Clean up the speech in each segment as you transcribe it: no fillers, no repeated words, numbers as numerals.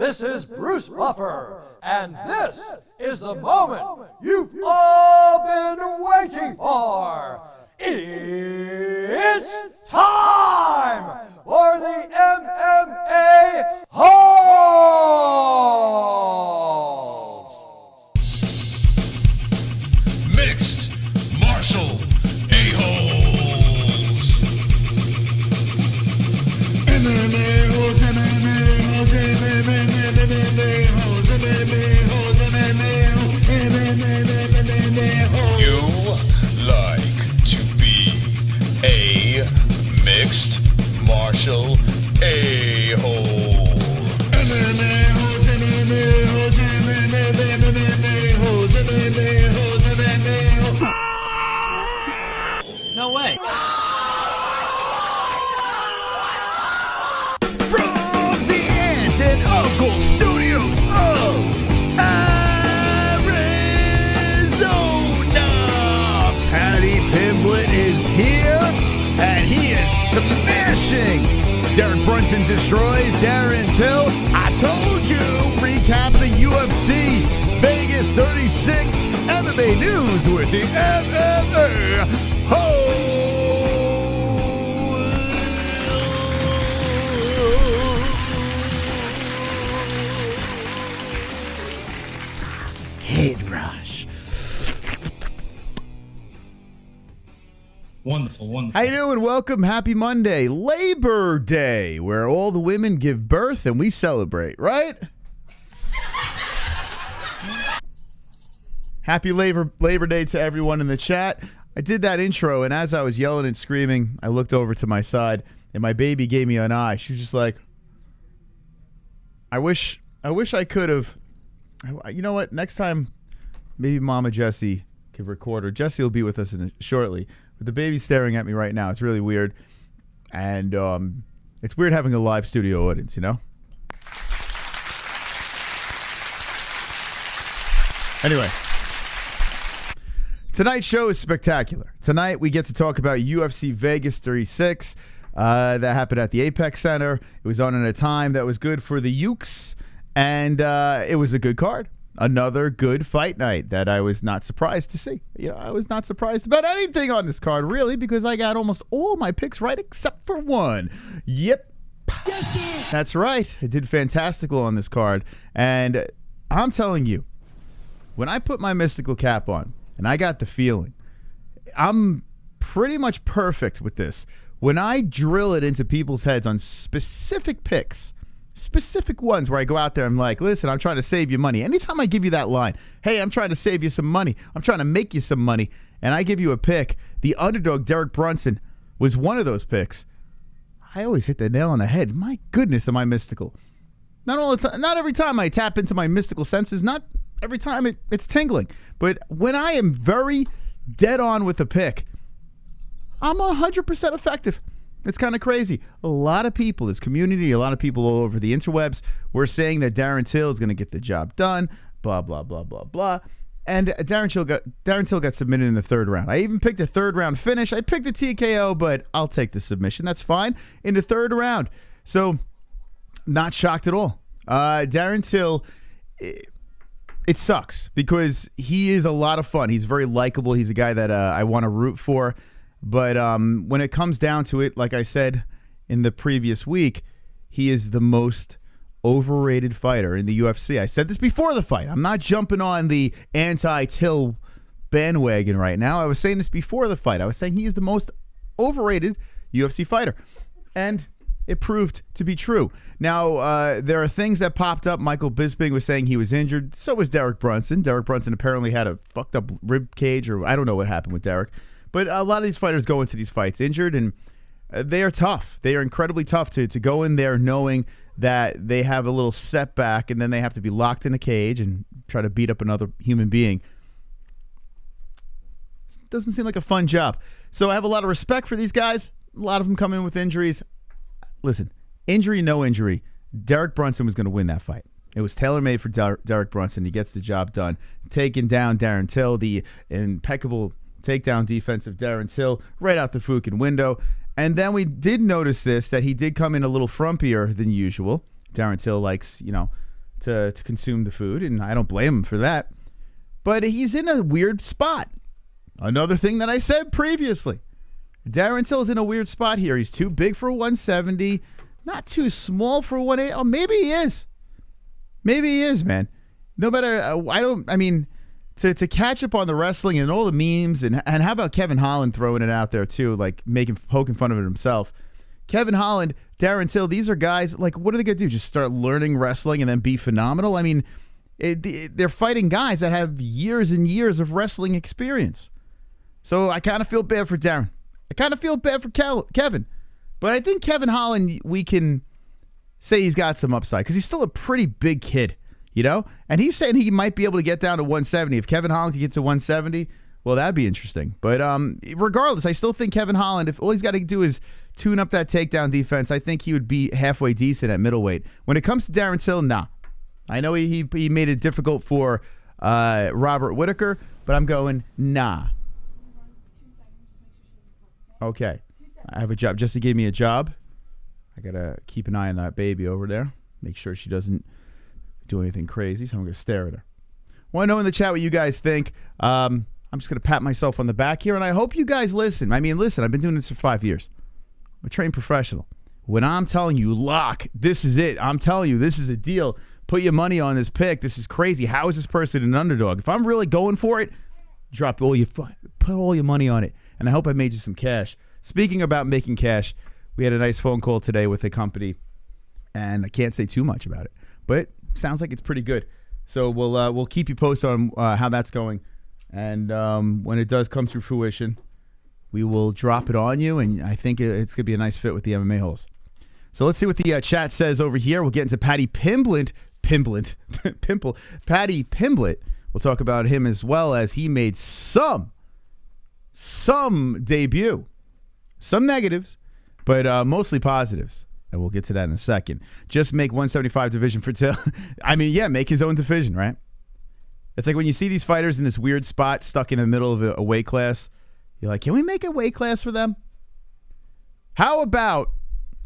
This is Bruce Buffer, and this is the moment you've all been waiting for. It's time for the MMA-Holes! Mixed martial a-holes. MMA-Holes, MMA-Holes, MMA-Holes, MMA-Holes, MMA-Holes. You like to be a mixed martial a-hole. MMA-Holes, MMA-Holes, MMA-Holes, MMA-Holes, MMA-Holes. No way. From the Aunt and Uncle Studios of Arizona, Paddy Pimblett is here, and he is smashing. Derek Brunson destroys Darren Till. I told you, recapping UFC Vegas 36 MMA news with the MMA-Holes. Head rush. Wonderful, wonderful. How you doing? Welcome. Happy Monday, Labor Day, where all the women give birth and we celebrate, right? Happy Labor Day to everyone in the chat. I did that intro, and as I was yelling and screaming, I looked over to my side, and my baby gave me an eye. She was just like, I wish I could have. You know what? Next time, maybe Mama Jessie could record her. Jessie will be with us shortly. But the baby's staring at me right now. It's really weird. And it's weird having a live studio audience, you know? Anyway. Tonight's show is spectacular. Tonight we get to talk about UFC Vegas 36. That happened at the Apex Center. It was on at a time that was good for the Ukes. And it was a good card. Another good fight night that I was not surprised to see. You know, I was not surprised about anything on this card, really, because I got almost all my picks right except for one. Yep. Yes, that's right. I did fantastical on this card. And I'm telling you, when I put my mystical cap on, and I got the feeling, I'm pretty much perfect with this. When I drill it into people's heads on specific picks, specific ones where I go out there, I'm like, listen, I'm trying to save you money. Anytime I give you that line, hey, I'm trying to save you some money, I'm trying to make you some money, and I give you a pick, the underdog Derek Brunson was one of those picks. I always hit the nail on the head. My goodness, am I mystical. Not all the time, not every time I tap into my mystical senses, not every time it's tingling. But when I am very dead on with a pick, I'm 100% effective. It's kind of crazy. A lot of people, this community, a lot of people all over the interwebs were saying that Darren Till is going to get the job done, blah, blah, blah, blah, blah. And Darren Till got submitted in the third round. I even picked a third round finish. I picked a TKO, but I'll take the submission. That's fine. In the third round. So, not shocked at all. Darren Till, it sucks because he is a lot of fun. He's very likable. He's a guy that I want to root for. But when it comes down to it, like I said in the previous week, he is the most overrated fighter in the UFC. I said this before the fight. I'm not jumping on the anti-Till bandwagon right now. I was saying this before the fight. I was saying he is the most overrated UFC fighter. And it proved to be true. Now, there are things that popped up. Michael Bisping was saying he was injured. So was Derek Brunson. Derek Brunson apparently had a fucked up rib cage, or I don't know what happened with Derek. But a lot of these fighters go into these fights injured, and they are tough. They are incredibly tough to go in there knowing that they have a little setback, and then they have to be locked in a cage and try to beat up another human being. It doesn't seem like a fun job. So I have a lot of respect for these guys. A lot of them come in with injuries. Listen, injury, no injury, Derek Brunson was going to win that fight. It was tailor-made for Derek Brunson. He gets the job done. Taking down Darren Till, the impeccable takedown defense of Darren Till right out the fucking window. And then we did notice this, that he did come in a little frumpier than usual. Darren Till likes, you know, to consume the food, and I don't blame him for that. But he's in a weird spot. Another thing that I said previously. Darren Till is in a weird spot here. He's too big for 170, not too small for 180. Oh, maybe he is. Maybe he is, man. No matter, to catch up on the wrestling and all the memes, and how about Kevin Holland throwing it out there too, like poking fun of it himself. Kevin Holland, Darren Till, these are guys, like, what are they going to do? Just start learning wrestling and then be phenomenal? I mean, they're fighting guys that have years and years of wrestling experience. So I kind of feel bad for Darren. I kind of feel bad for Kevin. But I think Kevin Holland, we can say he's got some upside because he's still a pretty big kid, you know? And he's saying he might be able to get down to 170. If Kevin Holland could get to 170, well, that'd be interesting. But regardless, I still think Kevin Holland, if all he's got to do is tune up that takedown defense, I think he would be halfway decent at middleweight. When it comes to Darren Till, nah. I know he made it difficult for Robert Whittaker, but I'm going, nah. Okay. I have a job. Jesse gave me a job. I got to keep an eye on that baby over there. Make sure she doesn't do anything crazy, so I'm going to stare at her. Want to know in the chat what you guys think. I'm just going to pat myself on the back here, and I hope you guys listen. I mean, listen, I've been doing this for 5 years. I'm a trained professional. When I'm telling you, lock, this is it. I'm telling you, this is a deal. Put your money on this pick. This is crazy. How is this person an underdog? If I'm really going for it, put all your money on it. And I hope I made you some cash. Speaking about making cash, we had a nice phone call today with a company, and I can't say too much about it, but it sounds like it's pretty good. So we'll keep you posted on how that's going, and when it does come to fruition, we will drop it on you, and I think it's gonna be a nice fit with the MMA-Holes. So let's see what the chat says over here. We'll get into Paddy Pimblett. Paddy Pimblett. We'll talk about him as well, as he made some debut. Some negatives, but mostly positives. And we'll get to that in a second. Just make 175 division for Till. I mean, yeah, make his own division, right? It's like when you see these fighters in this weird spot stuck in the middle of a weight class, you're like, can we make a weight class for them? How about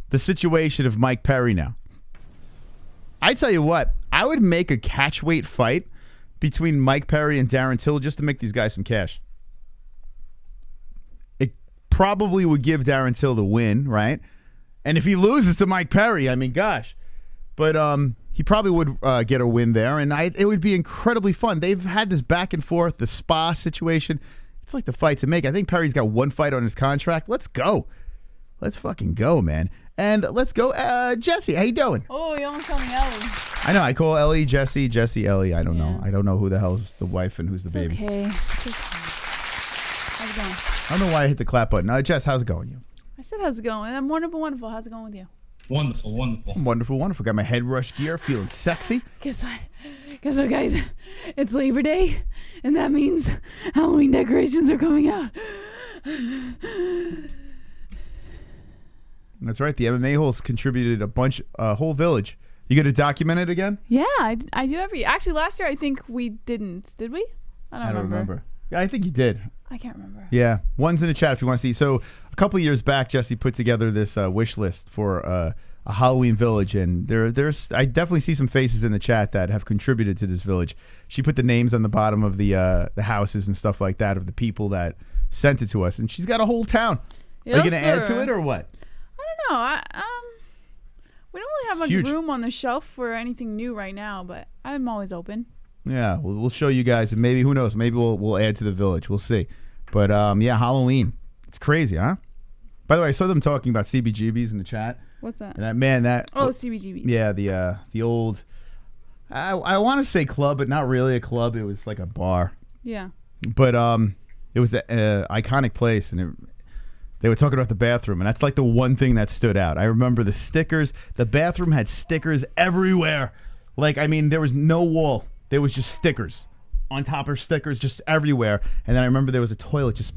the situation of Mike Perry now? I tell you what, I would make a catch weight fight between Mike Perry and Darren Till just to make these guys some cash. It probably would give Darren Till the win, right? And if he loses to Mike Perry, I mean, gosh. But he probably would get a win there, and it would be incredibly fun. They've had this back and forth, the spa situation. It's like the fight to make. I think Perry's got one fight on his contract. Let's go. Let's fucking go, man. And let's go. Jesse, how you doing? Oh, you almost called me Ellie. I know. I call Ellie Jesse, Jesse Ellie. I don't know. I don't know who the hell is the wife and who's the baby. Okay. It's okay. How's it going? I don't know why I hit the clap button. Jess, how's it going? You? I said, how's it going? I'm wonderful, wonderful. How's it going with you? Wonderful, wonderful. Wonderful, wonderful. Got my head rush gear, feeling sexy. Guess what? Guess what, guys? It's Labor Day, and that means Halloween decorations are coming out. That's right. The MMA-Holes contributed a whole village. You going to document it again? Yeah, I do actually, last year I think we didn't. Did we? I don't remember. Yeah, I think you did. I can't remember. Yeah. One's in the chat if you want to see. So a couple years back, Jesse put together this wish list for a Halloween village, and there's I definitely see some faces in the chat that have contributed to this village. She put the names on the bottom of the houses and stuff like that of the people that sent it to us, and she's got a whole town. Yes, are you going to add to it or what? I don't know. We don't really have much room on the shelf for anything new right now, but I'm always open. Yeah, we'll show you guys, and maybe, who knows, maybe we'll add to the village. We'll see. But yeah, Halloween. It's crazy, huh? By the way, I saw them talking about CBGBs in the chat. What's that? And that CBGBs. Yeah, the old, I want to say club, but not really a club. It was like a bar. Yeah. But it was an iconic place, and they were talking about the bathroom, and that's like the one thing that stood out. I remember the stickers. The bathroom had stickers everywhere. Like, I mean, there was no wall. There was just stickers on top of stickers just everywhere. And then I remember there was a toilet just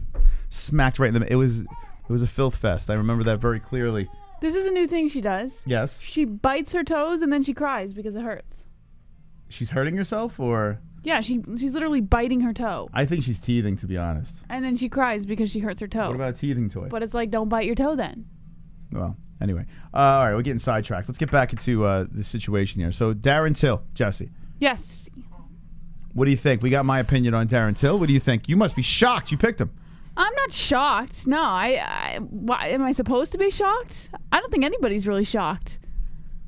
smacked right in the. It was a filth fest. I remember that very clearly. This is a new thing she does. Yes. She bites her toes and then she cries because it hurts. She's hurting herself, or? Yeah, she's literally biting her toe. I think she's teething, to be honest. And then she cries because she hurts her toe. What about a teething toy? But it's like, don't bite your toe then. Well, anyway. All right, we're getting sidetracked. Let's get back into the situation here. So, Darren Till, Jesse. Yes. What do you think? We got my opinion on Darren Till. What do you think? You must be shocked you picked him. I'm not shocked. No, why, am I supposed to be shocked? I don't think anybody's really shocked.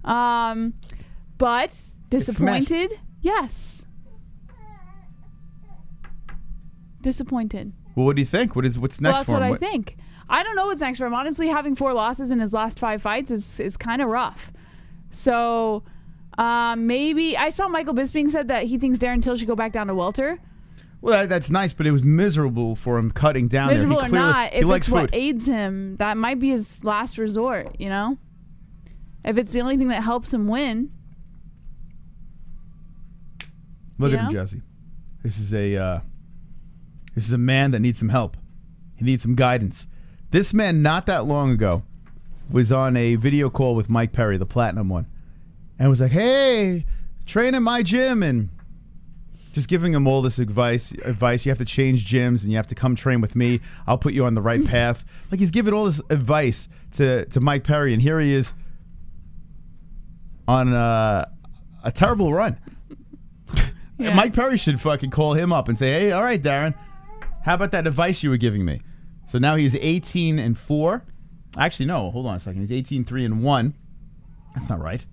But disappointed? Yes. Disappointed. Well, what do you think? What's next well, that's for him? What I think. I don't know what's next for him. Honestly, having 4 losses in his last 5 fights is kind of rough. So maybe I saw Michael Bisping said that he thinks Darren Till should go back down to welter. Well, that's nice, but it was miserable for him cutting down miserable there. Miserable or not, if it's food. what aids him, that might be his last resort, you know? If it's the only thing that helps him win. Look at him, Jesse. This is a man that needs some help. He needs some guidance. This man, not that long ago, was on a video call with Mike Perry, the platinum one, and was like, hey, train in my gym, and just giving him all this advice. You have to change gyms, and you have to come train with me. I'll put you on the right path. Like, he's giving all this advice to Mike Perry, and here he is on a terrible run. Yeah. Mike Perry should fucking call him up and say, hey, all right, Darren, how about that advice you were giving me? So now he's 18-4. Actually, no, hold on a second. He's 18-3-1. That's not right.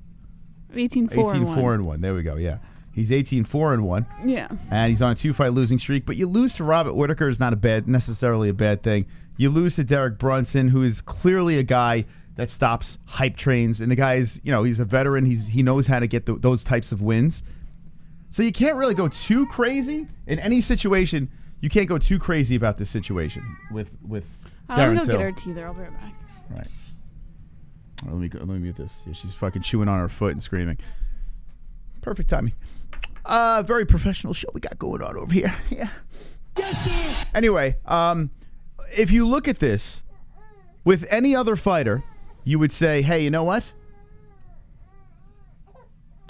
18-4-1. There we go, yeah. He's 18-4-1. Yeah. And he's on a 2-fight losing streak. But you lose to Robert Whittaker is not necessarily a bad thing. You lose to Derek Brunson, who is clearly a guy that stops hype trains. And the guy's, he's a veteran. He knows how to get those types of wins. So you can't really go too crazy in any situation. You can't go too crazy about this situation with Darren Till. Let me go get her tea there. I'll be right back. Right. Let me mute this. Yeah, she's fucking chewing on her foot and screaming. Perfect timing. Very professional show we got going on over here. Yeah. Yes, anyway, if you look at this with any other fighter, you would say, hey, you know what?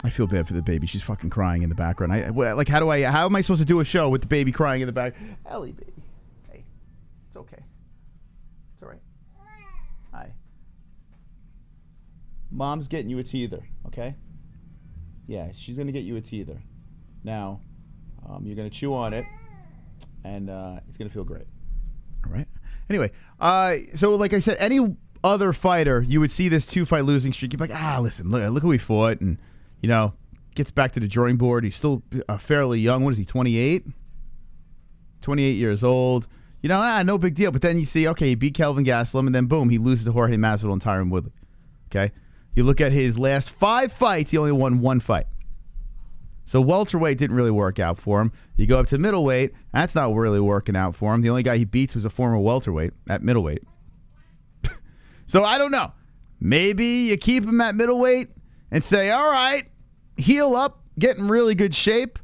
I feel bad for the baby. She's fucking crying in the background. How am I supposed to do a show with the baby crying in the back? Ellie, baby. Hey, it's okay. It's all right. Hi. Mom's getting you a teether, okay? Yeah, she's going to get you a teether. Now, you're going to chew on it, and it's going to feel great. All right? Anyway, so like I said, any other fighter, you would see this 2-fight losing streak. You'd be like, listen, look who we fought, and gets back to the drawing board. He's still fairly young. What is he, 28? 28 years old. No big deal. But then you see, okay, he beat Kelvin Gastelum, and then boom, he loses to Jorge Masvidal and Tyron Woodley. Okay? You look at his last 5 fights, he only won 1 fight. So welterweight didn't really work out for him. You go up to middleweight, that's not really working out for him. The only guy he beats was a former welterweight at middleweight. So I don't know. Maybe you keep him at middleweight and say, all right, heal up, get in really good shape,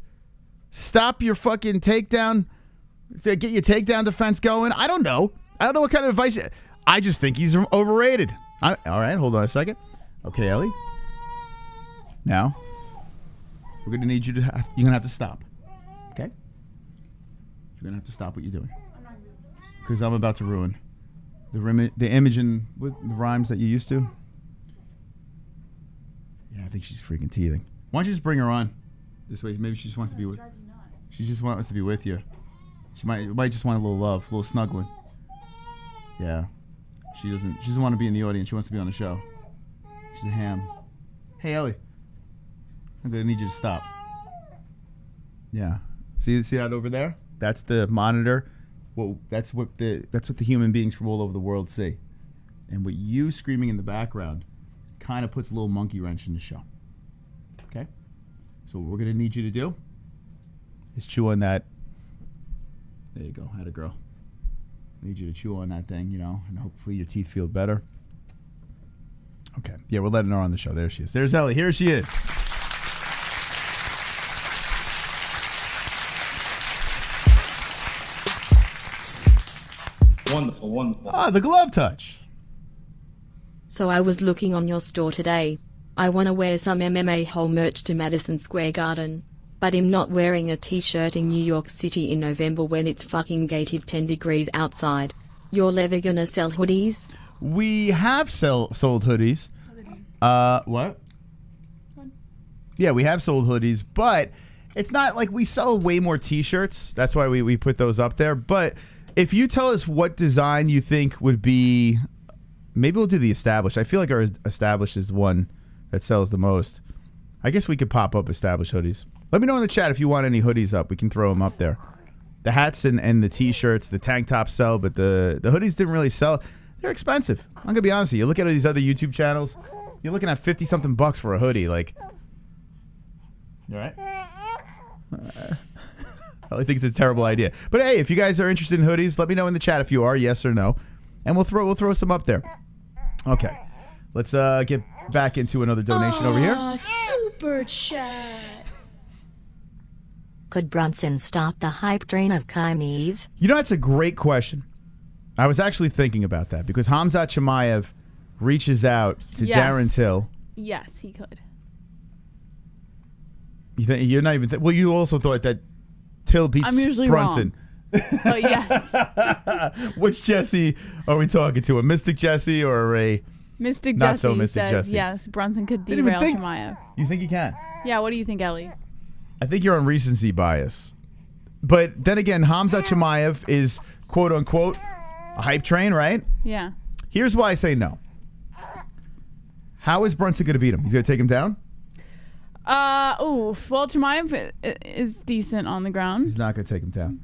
stop your fucking takedown, get your takedown defense going. I don't know. I don't know what kind of advice. I just think he's overrated. All right, hold on a second. Okay, Ellie. Now, we're going to need you to you're going to have to stop. Okay? You're going to have to stop what you're doing. Because I'm about to ruin the image and the rhymes that you used to. Yeah, I think she's freaking teething. Why don't you just bring her on this way? Maybe she just wants to be with. She just wants to be with you. She might just want a little love, a little snuggling. Yeah, she doesn't want to be in the audience. She wants to be on the show. She's a ham. Hey, Ellie, I'm gonna need you to stop. Yeah, see that over there? That's the monitor. Well, that's what the human beings from all over the world see. And what you screaming in the background kind of puts a little monkey wrench in the show. Okay? So what we're going to need you to do is chew on that. There you go. Had a girl. I need you to chew on that thing, and hopefully your teeth feel better. Okay. Yeah, we're letting her on the show. There she is. There's Ellie. Here she is. Wonderful, wonderful. Ah, the glove touch. So I was looking on your store today. I wanna wear some MMA-Hole merch to Madison Square Garden. But I'm not wearing a t-shirt in New York City in November when it's fucking -10 degrees outside. You're never gonna sell hoodies? We have sold hoodies. What? Yeah, we have sold hoodies, but it's not like we sell way more T-shirts. That's why we put those up there. But if you tell us what design you think would be, maybe we'll do the established. I feel like our established is the one that sells the most. I guess we could pop up established hoodies. Let me know in the chat if you want any hoodies up. We can throw them up there. The hats and the T-shirts, the tank tops sell, but the hoodies didn't really sell. They're expensive. I'm going to be honest with you. You look at these other YouTube channels, you're looking at 50-something bucks for a hoodie. Like, you all right? I think it's a terrible idea. But hey, if you guys are interested in hoodies, let me know in the chat if you are, yes or no. And we'll throw some up there. Okay. Let's get back into another donation over here. Super chat. Could Brunson stop the hype train of Chimaev? You know, that's a great question. I was actually thinking about that because Khamzat Chimaev reaches out to Darren Till. Yes, he could. You think you're not even? Well, you also thought that Till beats I'm usually Brunson. Oh yes. Which Jesse are we talking to? A Mystic Jesse or a Mystic not Jesse so Mystic says Jesse? yes, Brunson could Didn't even derail think- Chimaev. You think he can? Yeah, what do you think, Ellie? I think you're on recency bias. But then again, Khamzat Chimaev is quote unquote a hype train, right? Yeah. Here's why I say no. How is Brunson going to beat him? He's going to take him down? Well, Chimaev is decent on the ground. He's not going to take him down.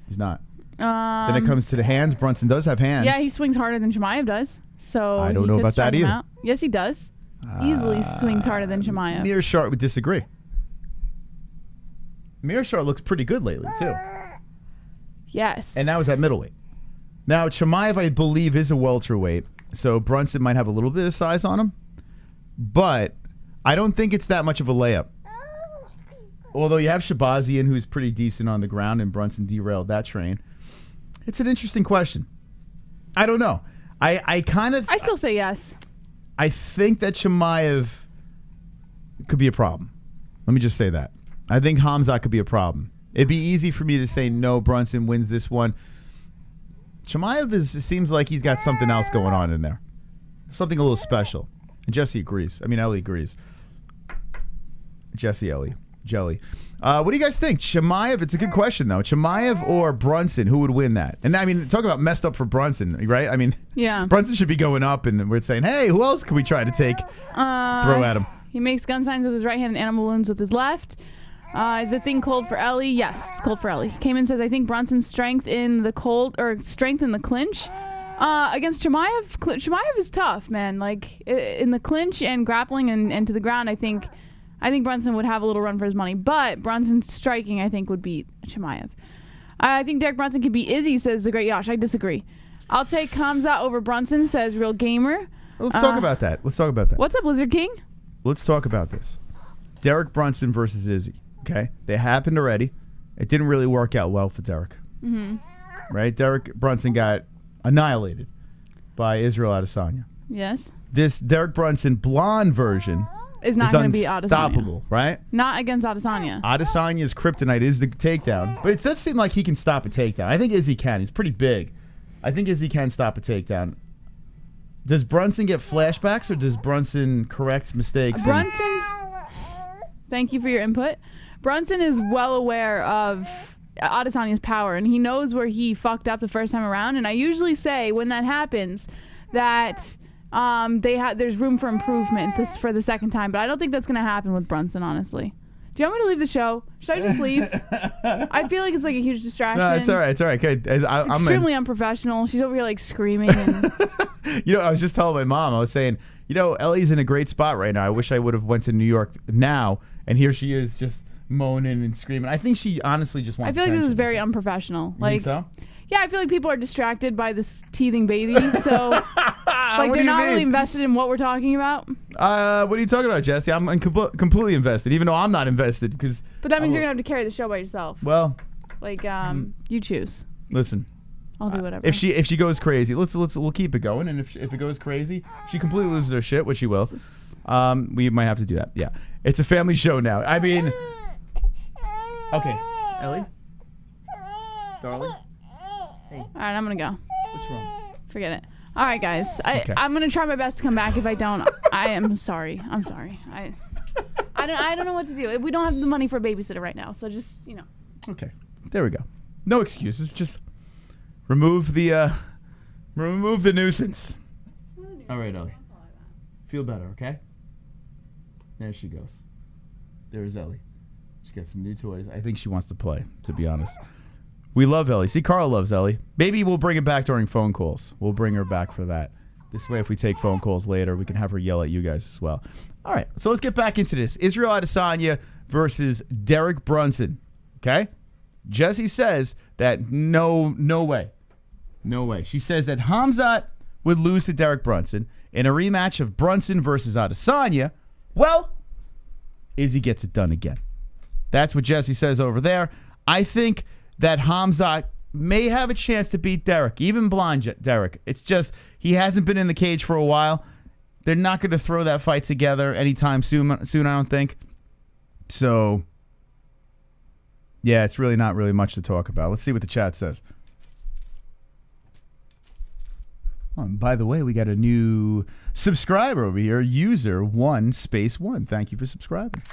He's not. Then it comes to the hands. Brunson does have hands. Yeah, he swings harder than Chimaev does. So I don't he know could about strike that him either. out. Yes, he does. Easily swings harder than Chimaev. Mearshart would disagree. Mearshart looks pretty good lately, too. Yes. And that was at middleweight. Now, Chimaev, I believe, is a welterweight, so Brunson might have a little bit of size on him. But I don't think it's that much of a layup. Although you have Shabazian, who's pretty decent on the ground, and Brunson derailed that train. It's an interesting question. I don't know. I still say yes. I think that Chimaev could be a problem. Let me just say that. I think Khamzat could be a problem. It'd be easy for me to say no, Brunson wins this one. Chimaev seems like he's got something else going on in there. Something a little special. And Jesse agrees. I mean, Ellie agrees. Jesse, Ellie, Jelly. What do you guys think? Chimaev, it's a good question, though. Chimaev or Brunson, who would win that? And I mean, talk about messed up for Brunson, right? I mean, Yeah. Brunson should be going up, and we're saying, hey, who else can we try to take, throw at him? He makes gun signs with his right hand and animal wounds with his left. Is the thing cold for Ellie? Yes, it's cold for Ellie. Kamen says, I think Brunson's strength in the clinch. Against Chimaev, Chimaev is tough, man. Like, in the clinch and grappling and to the ground, I think Brunson would have a little run for his money. But Brunson's striking, I think, would beat Chimaev. I think Derek Brunson could beat Izzy, says the great Yosh. I disagree. I'll take KHAMZAT over Brunson, says Real Gamer. Let's talk about that. What's up, Lizard King? Let's talk about this. Derek Brunson versus Izzy. Okay? They happened already. It didn't really work out well for Derek. Mm-hmm. Right? Derek Brunson got annihilated by Israel Adesanya. Yes. This Derek Brunson blonde version Is not going to be Adesanya. unstoppable, right? Not against Adesanya. Adesanya's kryptonite is the takedown. But it does seem like he can stop a takedown. I think Izzy can. He's pretty big. I think Izzy can stop a takedown. Does Brunson get flashbacks or does Brunson correct mistakes? Brunson, thank you for your input. Brunson is well aware of Adesanya's power, and he knows where he fucked up the first time around. And I usually say when that happens that there's room for improvement for the second time. But I don't think that's going to happen with Brunson, honestly. Do you want me to leave the show? Should I just leave? I feel like it's like a huge distraction. No, it's all right. It's all right. Okay. It's extremely unprofessional. She's over here like screaming. And You know, I was just telling my mom, I was saying, you know, Ellie's in a great spot right now. I wish I would have went to New York now. And here she is just moaning and screaming. I think she honestly just wants I feel like this is attention. very unprofessional. You Like, think so? yeah, I feel like people are distracted by this teething baby. So, like, What do they're you not mean? really invested in what we're talking about. What are you talking about, Jesse? I'm completely invested, even though I'm not invested. But that means you're going to have to carry the show by yourself. Well, Like, you choose. listen. I'll do whatever. If she goes crazy, we'll keep it going. And if it goes crazy, she completely loses her shit, which she will. We might have to do that. Yeah, it's a family show now. I mean, okay, Ellie, darling. All right, I'm going to go. What's wrong? Forget it. All right, guys. I'm gonna try my best to come back. If I don't, I am sorry. I'm sorry. I don't know what to do. We don't have the money for a babysitter right now, so just Okay, there we go. No excuses. Just remove the nuisance. All right, Ellie. Feel better, okay? There she goes. There's Ellie. She got some new toys. I think she wants to play, to be honest. We love Ellie. See, Carl loves Ellie. Maybe we'll bring it back during phone calls. We'll bring her back for that. This way, if we take phone calls later, we can have her yell at you guys as well. All right, so let's get back into this. Israel Adesanya versus Derek Brunson. Okay? Jessie says that no way. No way. She says that KHAMZAT would lose to Derek Brunson in a rematch of Brunson versus Adesanya. Well, Izzy gets it done again. That's what Jessie says over there. I think that KHAMZAT may have a chance to beat Derek, even blind Derek. It's just he hasn't been in the cage for a while. They're not going to throw that fight together anytime soon, I don't think. So, yeah, it's really not really much to talk about. Let's see what the chat says. Oh, and by the way, we got a new subscriber over here, user 1space1. Thank you for subscribing.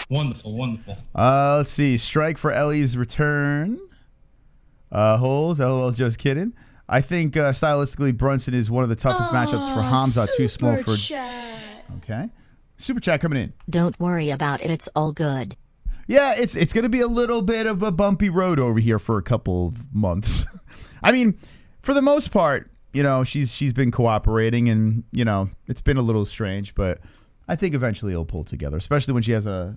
Wonderful. Let's see. Strike for Ellie's return. Holes. LOL, just kidding. I think stylistically, Brunson is one of the toughest matchups for KHAMZAT. Too small for. Okay. Super chat coming in. Don't worry about it. It's all good. Yeah, it's going to be a little bit of a bumpy road over here for a couple of months. I mean, for the most part, she's been cooperating, and it's been a little strange, but I think eventually it'll pull together, especially when she has a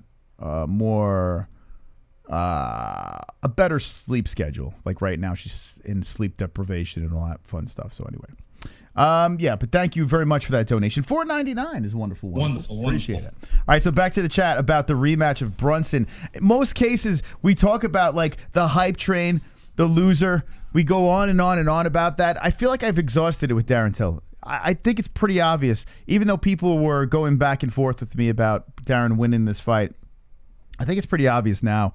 better sleep schedule. Like right now, she's in sleep deprivation and all that fun stuff. So anyway, yeah. But thank you very much for that donation. $4.99 is a wonderful. Appreciate it. All right, so back to the chat about the rematch of Brunson. In most cases, we talk about like the hype train, the loser. We go on and on and on about that. I feel like I've exhausted it with Darren Till. I think it's pretty obvious, even though people were going back and forth with me about Darren winning this fight. I think it's pretty obvious now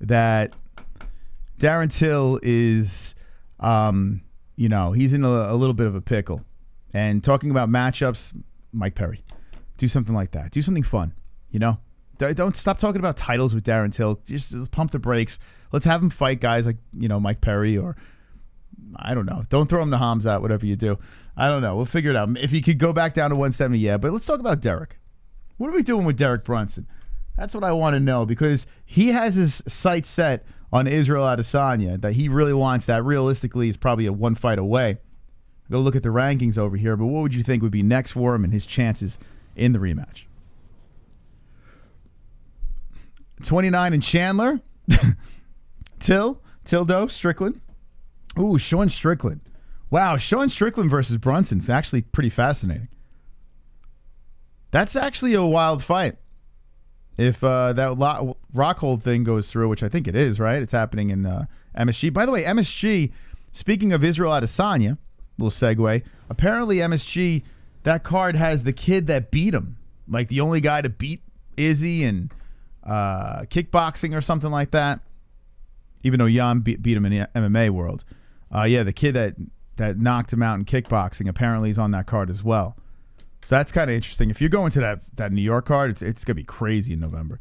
that Darren Till is, he's in a little bit of a pickle. And talking about matchups, Mike Perry, do something like that. Do something fun, Don't stop talking about titles with Darren Till. Just pump the brakes. Let's have him fight guys like, Mike Perry, or I don't know. Don't throw him to KHAMZAT, whatever you do. I don't know. We'll figure it out. If he could go back down to 170, yeah. But let's talk about Derek. What are we doing with Derek Brunson? That's what I want to know, because he has his sights set on Israel Adesanya, that he really wants that. Realistically, he's probably a one fight away. Go look at the rankings over here, but what would you think would be next for him and his chances in the rematch? 29 in Chandler. Tildo, Strickland. Ooh, Sean Strickland. Wow, Sean Strickland versus Brunson's actually pretty fascinating. That's actually a wild fight. If that Rockhold thing goes through, which I think it is, right? It's happening in MSG. By the way, MSG, speaking of Israel Adesanya, little segue, apparently MSG, that card has the kid that beat him. Like the only guy to beat Izzy in kickboxing or something like that. Even though Jan beat him in the MMA world. Yeah, the kid that knocked him out in kickboxing apparently is on that card as well. So that's kind of interesting. If you're going to that New York card, it's going to be crazy in November.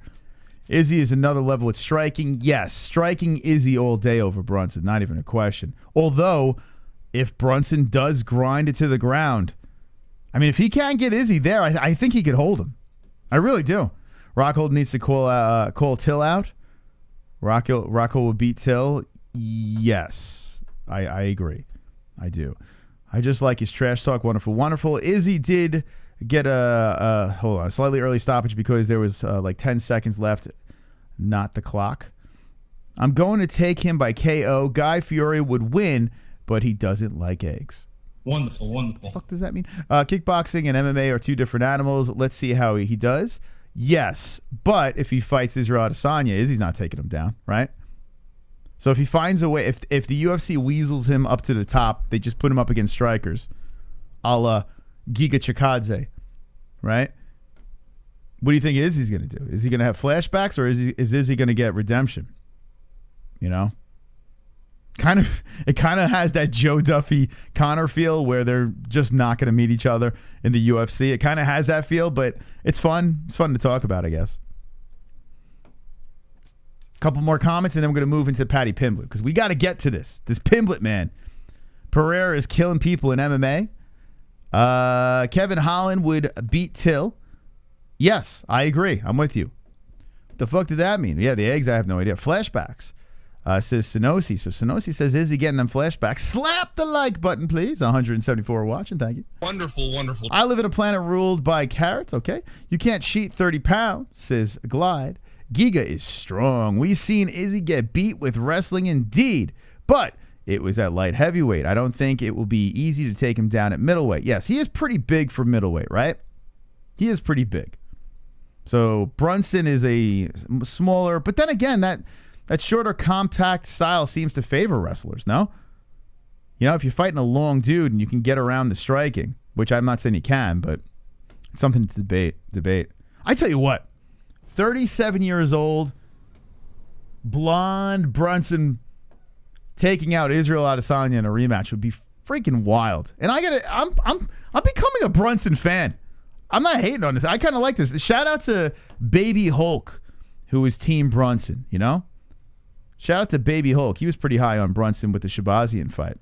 Izzy is another level with striking. Yes, striking Izzy all day over Brunson. Not even a question. Although, if Brunson does grind it to the ground, I mean, if he can't get Izzy there, I think he could hold him. I really do. Rockhold needs to call Till out. Rockhold will beat Till. Yes, I agree. I do. I just like his trash talk. Wonderful. Izzy did get a slightly early stoppage because there was like 10 seconds left, not the clock. I'm going to take him by KO. Guy Fieri would win, but he doesn't like eggs. Wonderful. What the fuck does that mean? Kickboxing and MMA are two different animals. Let's see how he does. Yes, but if he fights Israel Adesanya, Izzy's not taking him down, right? So if he finds a way, if the UFC weasels him up to the top, they just put him up against strikers, a la Giga Chikadze, right? What do you think Izzy's going to do? Is he going to have flashbacks, or is Izzy going to get redemption? It kind of has that Joe Duffy Conor feel where they're just not going to meet each other in the UFC. It kind of has that feel, but it's fun. It's fun to talk about, I guess. Couple more comments, and then we're going to move into Paddy Pimblett because we got to get to this. This Pimblett, man. Pereira is killing people in MMA. Kevin Holland would beat Till. Yes, I agree. I'm with you. What the fuck did that mean? Yeah, the eggs, I have no idea. Flashbacks. Says Sonosi. So Sonosi says, Izzy getting them flashbacks. Slap the like button, please. 174 watching. Thank you. Wonderful, wonderful. I live in a planet ruled by carrots. Okay. You can't cheat 30 pounds, says Glide. Giga is strong. We've seen Izzy get beat with wrestling indeed, but it was at light heavyweight. I don't think it will be easy to take him down at middleweight. Yes, he is pretty big for middleweight, right? He is pretty big. So Brunson is a smaller, but then again, that shorter, compact style seems to favor wrestlers, no? You know, if you're fighting a long dude and you can get around the striking, which I'm not saying you can, but it's something to debate. I tell you what, 37 years old, blonde Brunson taking out Israel Adesanya in a rematch would be freaking wild. And I'm becoming a Brunson fan. I'm not hating on this. I kind of like this. Shout out to Baby Hulk, who was Team Brunson, you know? Shout out to Baby Hulk. He was pretty high on Brunson with the Shabazian fight.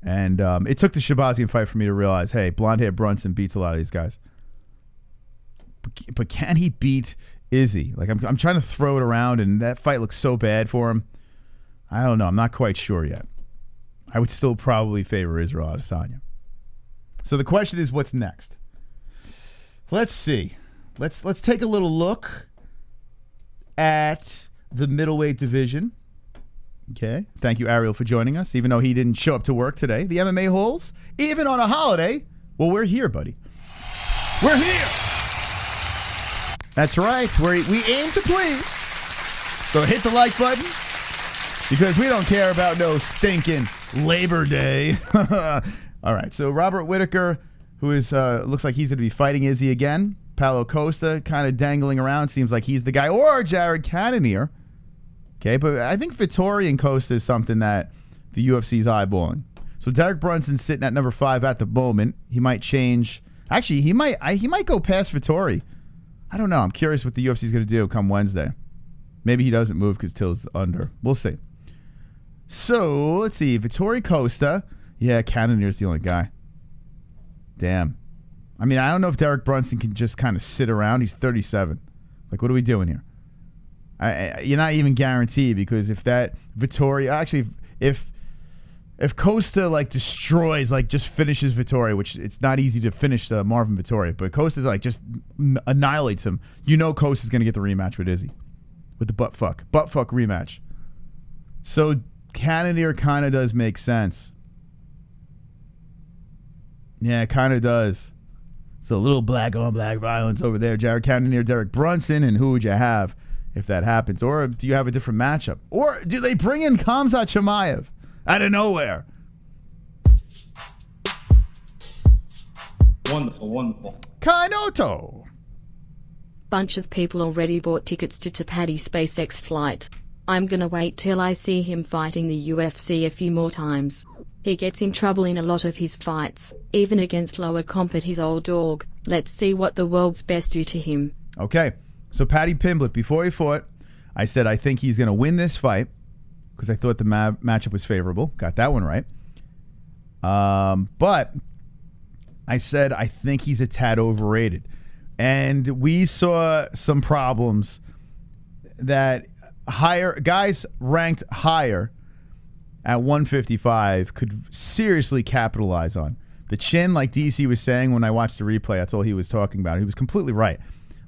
And it took the Shabazian fight for me to realize, hey, blonde-haired Brunson beats a lot of these guys. But can he beat Izzy? Like, I'm trying to throw it around, and that fight looks so bad for him. I don't know. I'm not quite sure yet. I would still probably favor Israel Adesanya. So the question is, what's next? Let's see. Let's take a little look at the middleweight division. Okay. Thank you, Ariel, for joining us, even though he didn't show up to work today. The MMA-Holes, even on a holiday. Well, we're here, buddy. We're here. That's right. We aim to please. So hit the like button because we don't care about no stinking Labor Day. All right. So Robert Whittaker, who is looks like he's going to be fighting Izzy again. Paulo Costa kind of dangling around. Seems like he's the guy. Or Jared Cannonier. Okay, but I think Vittori and Costa is something that the UFC's eyeballing. So Derek Brunson's sitting at number 5 at the moment. He might change. Actually, he might go past Vittori. I don't know. I'm curious what the UFC's going to do come Wednesday. Maybe he doesn't move because Till's under. We'll see. So, let's see. Vittori Costa. Yeah, Cannonier's the only guy. Damn. I mean, I don't know if Derek Brunson can just kind of sit around. He's 37. Like, what are we doing here? You're not even guaranteed because if that Vittori... Actually, if Costa, like, destroys, like, just finishes Vittori, which it's not easy to finish Marvin Vittori, but Costa's, like, just annihilates him, you know Costa's going to get the rematch with Izzy. With the butt fuck rematch. So Cannonier kind of does make sense. Yeah, it kind of does. It's a little black on black violence over there. Jared Cannonier, Derek Brunson, and who would you have if that happens? Or do you have a different matchup? Or do they bring in Khamzat Chimaev out of nowhere? Wonderful, wonderful. Kainoto. Bunch of people already bought tickets to Paddy's SpaceX flight. I'm gonna wait till I see him fighting the UFC a few more times. He gets in trouble in a lot of his fights, even against lower comp at his old dog. Let's see what the world's best do to him. Okay, so Paddy Pimblett, before he fought, I said I think he's gonna win this fight because I thought the matchup was favorable. Got that one right. But I said I think he's a tad overrated. And we saw some problems that guys ranked higher at 155 could seriously capitalize on. The chin, like DC was saying when I watched the replay, that's all he was talking about. He was completely right.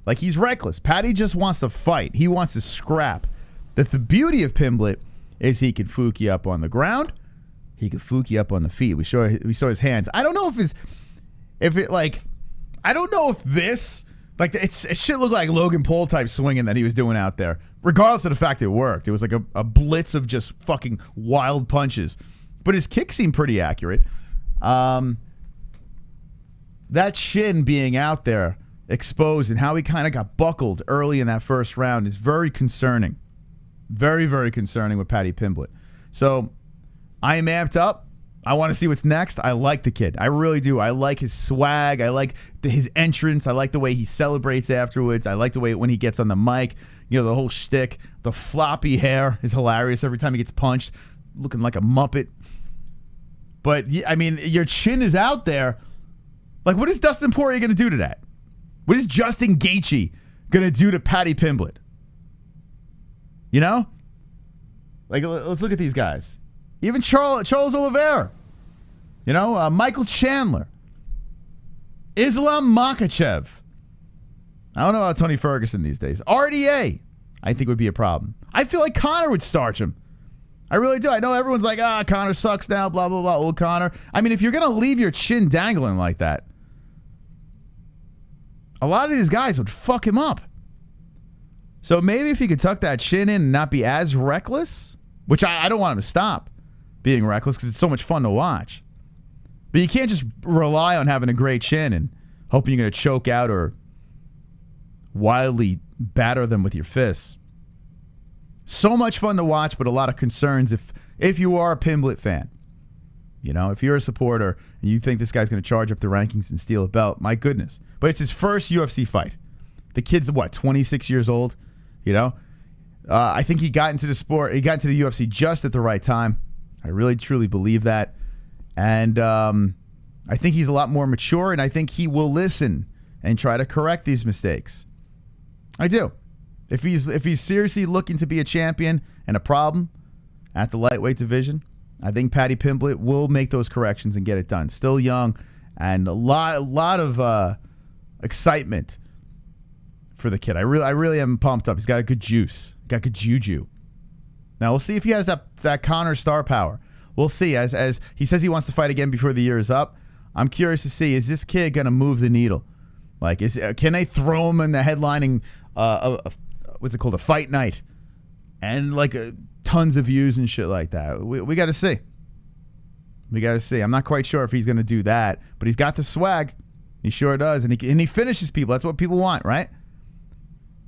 Like, he's reckless. Paddy just wants to fight. He wants to scrap. The beauty of Pimblett is he could fook you up on the ground. He could fook you up on the feet. We saw his hands. I don't know I don't know if this, like, it should look like Logan Paul type swinging that he was doing out there. Regardless of the fact it worked. It was like a blitz of just fucking wild punches. But his kick seemed pretty accurate. That shin being out there, exposed, and how he kind of got buckled early in that first round is very concerning. Very, very concerning with Paddy Pimblett. So I am amped up. I want to see what's next. I like the kid. I really do. I like his swag. I like his entrance. I like the way he celebrates afterwards. I like the way when he gets on the mic, you know, the whole shtick. The floppy hair is hilarious every time he gets punched, looking like a Muppet. But, I mean, your chin is out there. Like, what is Dustin Poirier going to do to that? What is Justin Gaethje going to do to Paddy Pimblett? You know? Like, let's look at these guys. Even Charles Oliveira. You know, Michael Chandler. Islam Makhachev. I don't know about Tony Ferguson these days. RDA, I think would be a problem. I feel like Conor would starch him. I really do. I know everyone's like, Conor sucks now, blah, blah, blah, old Conor. I mean, if you're going to leave your chin dangling like that, a lot of these guys would fuck him up. So maybe if he could tuck that chin in and not be as reckless, which I don't want him to stop being reckless because it's so much fun to watch. But you can't just rely on having a great chin and hoping you're going to choke out or wildly batter them with your fists. So much fun to watch, but a lot of concerns if you are a Pimblett fan. You know, if you're a supporter and you think this guy's going to charge up the rankings and steal a belt, my goodness. But it's his first UFC fight. The kid's, 26 years old? You know? I think he got into the sport, he got into the UFC just at the right time. I really, truly believe that. And I think he's a lot more mature, and I think he will listen and try to correct these mistakes. I do. If he's seriously looking to be a champion and a problem at the lightweight division, I think Paddy Pimblett will make those corrections and get it done. Still young, and a lot of excitement for the kid. I really am pumped up. He's got a good juice, got good juju. Now we'll see if he has that Conor star power. We'll see. As he says he wants to fight again before the year is up. I'm curious to see, is this kid gonna move the needle? Like, can they throw him in the headlining? What's it called? A fight night, and like tons of views and shit like that. We got to see. We got to see. I'm not quite sure if he's going to do that, but he's got the swag. He sure does, and he finishes people. That's what people want, right?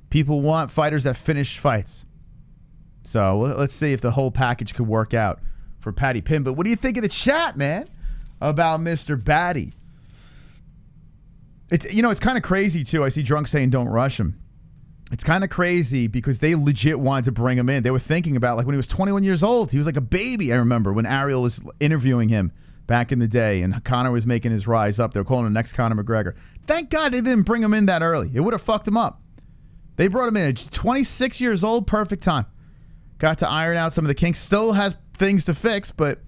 People want fighters that finish fights. So let's see if the whole package could work out for Paddy Pimblett. What do you think of the chat, man, about Mr. Batty? It's kind of crazy too. I see Drunk saying don't rush him. It's kind of crazy because they legit wanted to bring him in. They were thinking about, like, when he was 21 years old, he was like a baby. I remember when ARIEL was interviewing him back in the day and Conor was making his rise up. They were calling him next Conor McGregor. Thank God they didn't bring him in that early. It would have fucked him up. They brought him in at 26 years old, perfect time. Got to iron out some of the kinks. Still has things to fix, but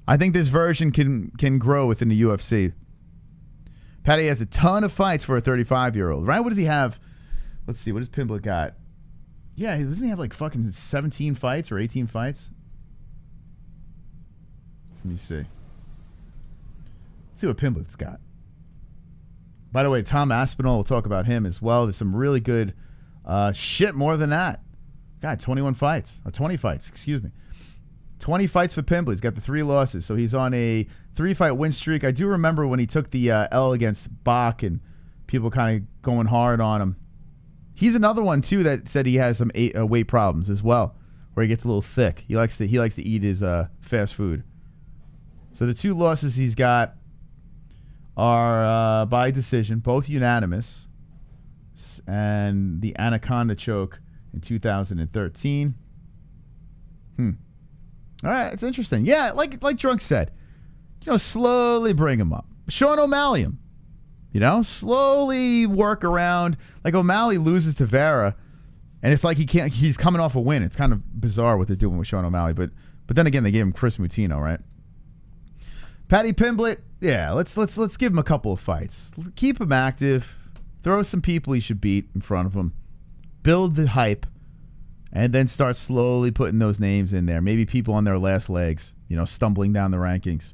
I think this version can grow within the UFC. Paddy has a ton of fights for a 35-year-old, right? What does he have? Let's see. What does Pimblett got? Yeah, doesn't he have like fucking 17 fights or 18 fights? Let me see. Let's see what Pimblett's got. By the way, Tom Aspinall, we'll talk about him as well. There's some really good shit more than that. God, 21 fights. Or 20 fights, excuse me. 20 fights for Pimblett. He's got the 3 losses. So he's on a 3-fight win streak. I do remember when he took the L against Bach and people kind of going hard on him. He's another one too that said he has some weight problems as well, where he gets a little thick. He likes to eat his fast food. So the 2 losses he's got are by decision, both unanimous, and the Anaconda choke in 2013. All right, it's interesting. Yeah, like Drunk said, slowly bring him up. Sean O'Malley him. Slowly work around. Like O'Malley loses to Vera, and it's like he's coming off a win. It's kind of bizarre what they're doing with Sean O'Malley, but then again, they gave him Chris Mutino, right? Paddy Pimblett, yeah, let's give him a couple of fights. Keep him active. Throw some people he should beat in front of him. Build the hype, and then start slowly putting those names in there. Maybe people on their last legs, stumbling down the rankings.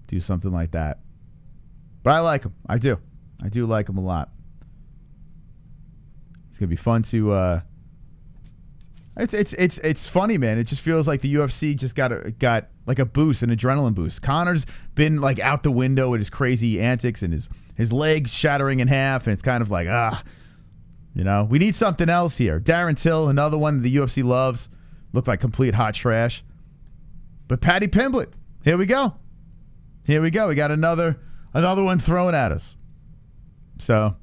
Do something like that. But I like him. I do. I do like him a lot. It's gonna be fun to. It's funny, man. It just feels like the UFC just got like a boost, an adrenaline boost. Conor's been like out the window with his crazy antics and his leg shattering in half, and it's kind of like we need something else here. Darren Till, another one the UFC loves, looked like complete hot trash. But Paddy Pimblett, here we go. Here we go. We got another one thrown at us. So,